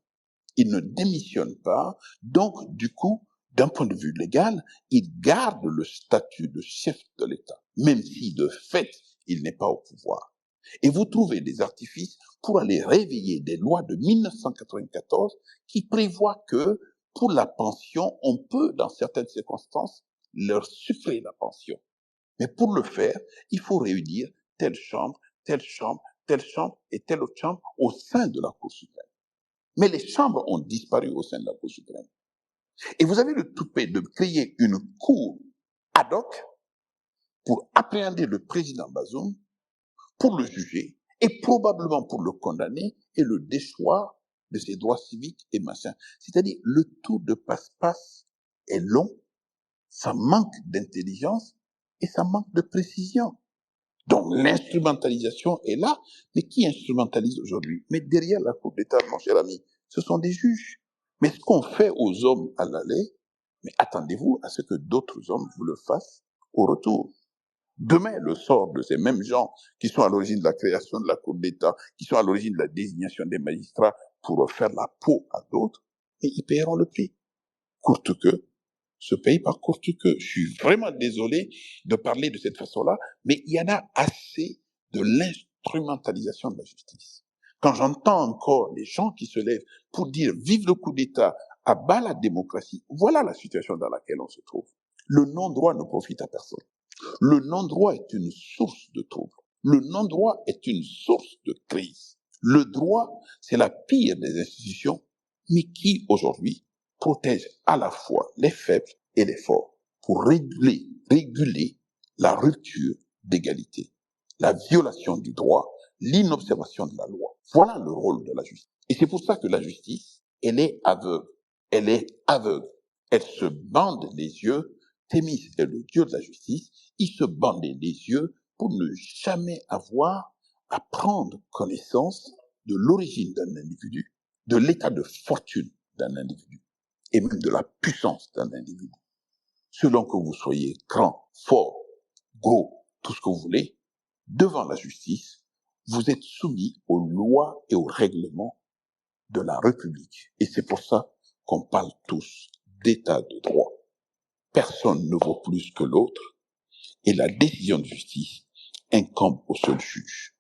Il ne démissionne pas, donc du coup, d'un point de vue légal, il garde le statut de chef de l'État, même si de fait, il n'est pas au pouvoir. Et vous trouvez des artifices pour aller réveiller des lois de 1994 qui prévoient que pour la pension, on peut, dans certaines circonstances, leur suffrer la pension. Mais pour le faire, il faut réunir telle chambre, telle chambre, telle chambre et telle autre chambre au sein de la Cour suprême. Mais les chambres ont disparu au sein de la Cour suprême. Et vous avez le toupet de créer une cour ad hoc pour appréhender le président Bazoum, pour le juger et probablement pour le condamner et le déchoir de ses droits civiques et machin. C'est-à-dire, le tour de passe-passe est long, ça manque d'intelligence et ça manque de précision. Donc l'instrumentalisation est là, mais qui instrumentalise aujourd'hui? Mais derrière la Cour d'État, mon cher ami, ce sont des juges. Mais ce qu'on fait aux hommes à l'aller, mais attendez-vous à ce que d'autres hommes vous le fassent au retour. Demain, le sort de ces mêmes gens qui sont à l'origine de la création de la Cour d'État, qui sont à l'origine de la désignation des magistrats pour faire la peau à d'autres, et ils paieront le prix. Courte queue, se paye par courte queue. Je suis vraiment désolé de parler de cette façon-là, mais il y en a assez de l'instrumentalisation de la justice. Quand j'entends encore les gens qui se lèvent pour dire vive le coup d'État, à bas la démocratie, voilà la situation dans laquelle on se trouve. Le non-droit ne profite à personne. Le non-droit est une source de trouble. Le non-droit est une source de crise. Le droit, c'est la pire des institutions, mais qui aujourd'hui protège à la fois les faibles et les forts pour réguler la rupture d'égalité, la violation du droit, l'inobservation de la loi. Voilà le rôle de la justice. Et c'est pour ça que la justice, elle est aveugle. Elle est aveugle. Elle se bande les yeux. Thémis est le dieu de la justice. Il se bandait les yeux pour ne jamais avoir à prendre connaissance de l'origine d'un individu, de l'état de fortune d'un individu et même de la puissance d'un individu. Selon que vous soyez grand, fort, gros, tout ce que vous voulez, devant la justice, vous êtes soumis aux lois et aux règlements de la République. Et c'est pour ça qu'on parle tous d'état de droit. Personne ne vaut plus que l'autre et la décision de justice incombe au seul juge.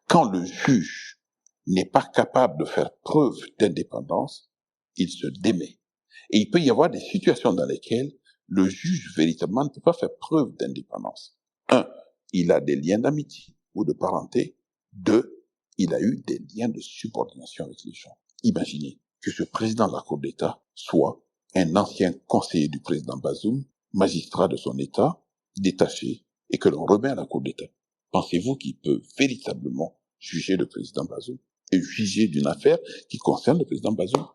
Quand le juge n'est pas capable de faire preuve d'indépendance, il se démet. Et il peut y avoir des situations dans lesquelles le juge véritablement ne peut pas faire preuve d'indépendance. 1, il a des liens d'amitié ou de parenté. 2, il a eu des liens de subordination avec les gens. Imaginez que ce président de la Cour d'État soit un ancien conseiller du président Bazoum, magistrat de son État, détaché, et que l'on remet à la Cour d'État. Pensez-vous qu'il peut véritablement juger le président Bazoum et juger d'une affaire qui concerne le président Bazoum?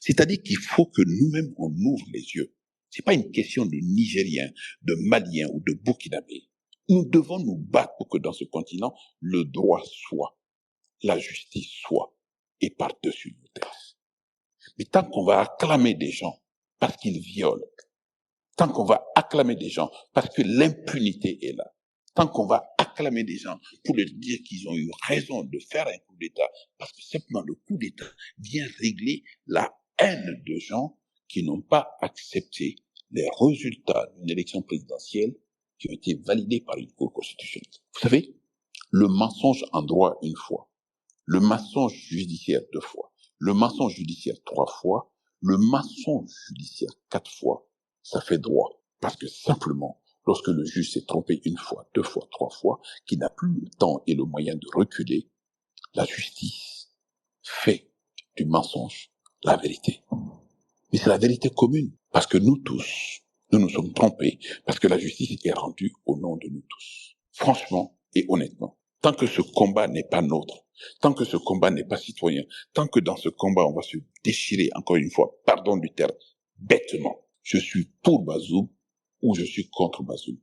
C'est-à-dire qu'il faut que nous-mêmes on ouvre les yeux. C'est pas une question de Nigériens, de Maliens ou de Burkinabés. Nous devons nous battre pour que dans ce continent, le droit soit, la justice soit, et par-dessus nos textes. Mais tant qu'on va acclamer des gens parce qu'ils violent, tant qu'on va acclamer des gens parce que l'impunité est là, tant qu'on va acclamer des gens pour leur dire qu'ils ont eu raison de faire un coup d'État, parce que simplement le coup d'État vient régler la haine de gens qui n'ont pas accepté les résultats d'une élection présidentielle qui ont été validés par une Cour constitutionnelle. Vous savez, le mensonge en droit une fois, le mensonge judiciaire 2 fois, le mensonge judiciaire 3 fois, le mensonge judiciaire 4 fois, ça fait droit. Parce que simplement, lorsque le juge s'est trompé 1 fois, 2 fois, 3 fois, qu'il n'a plus le temps et le moyen de reculer, la justice fait du mensonge la vérité. Mais c'est la vérité commune. Parce que nous tous, nous nous sommes trompés. Parce que la justice est rendue au nom de nous tous. Franchement et honnêtement. Tant que ce combat n'est pas nôtre, tant que ce combat n'est pas citoyen, tant que dans ce combat on va se déchirer, encore une fois, pardon du terme, bêtement, je suis pour Bazoum ou je suis contre Bazoum.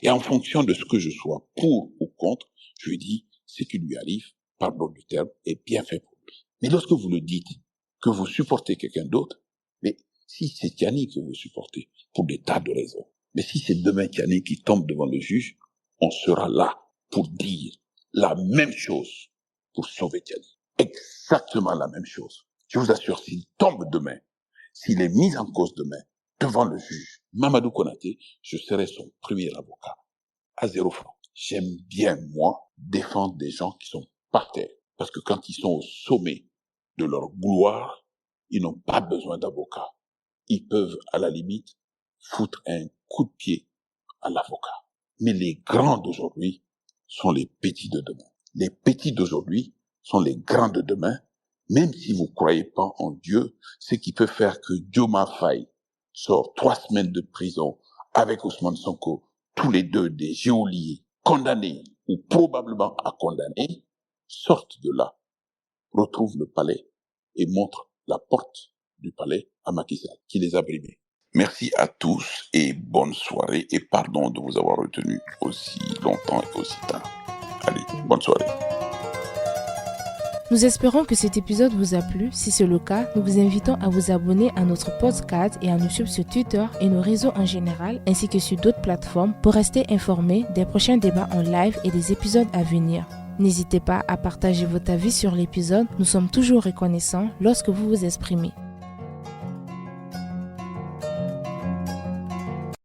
Et en fonction de ce que je sois pour ou contre, je lui dis, ce qui lui arrive, pardon du terme, est bien fait pour lui. Mais lorsque vous le dites, que vous supportez quelqu'un d'autre, mais si c'est Tiani que vous supportez, pour des tas de raisons, mais si c'est demain Tiani qui tombe devant le juge, on sera là pour dire la même chose pour sauver Tiani. Exactement la même chose. Je vous assure, s'il tombe demain, s'il est mis en cause demain, devant le juge. Mamadou Konaté, je serai son premier avocat à 0 francs. J'aime bien, moi, défendre des gens qui sont par terre. Parce que quand ils sont au sommet de leur gloire, ils n'ont pas besoin d'avocat. Ils peuvent, à la limite, foutre un coup de pied à l'avocat. Mais les grands d'aujourd'hui sont les petits de demain. Les petits d'aujourd'hui sont les grands de demain. Même si vous croyez pas en Dieu, ce qui peut faire que Diomaye Faye sort 3 semaines de prison avec Ousmane Sonko, tous les deux des geôliers condamnés ou probablement à condamner, sortent de là, retrouvent le palais et montrent la porte du palais à Macky Sall, qui les a brimés. Merci à tous et bonne soirée et pardon de vous avoir retenu aussi longtemps et aussi tard. Allez, bonne soirée. Nous espérons que cet épisode vous a plu. Si c'est le cas, nous vous invitons à vous abonner à notre podcast et à nous suivre sur Twitter et nos réseaux en général, ainsi que sur d'autres plateformes pour rester informés des prochains débats en live et des épisodes à venir. N'hésitez pas à partager votre avis sur l'épisode. Nous sommes toujours reconnaissants lorsque vous vous exprimez.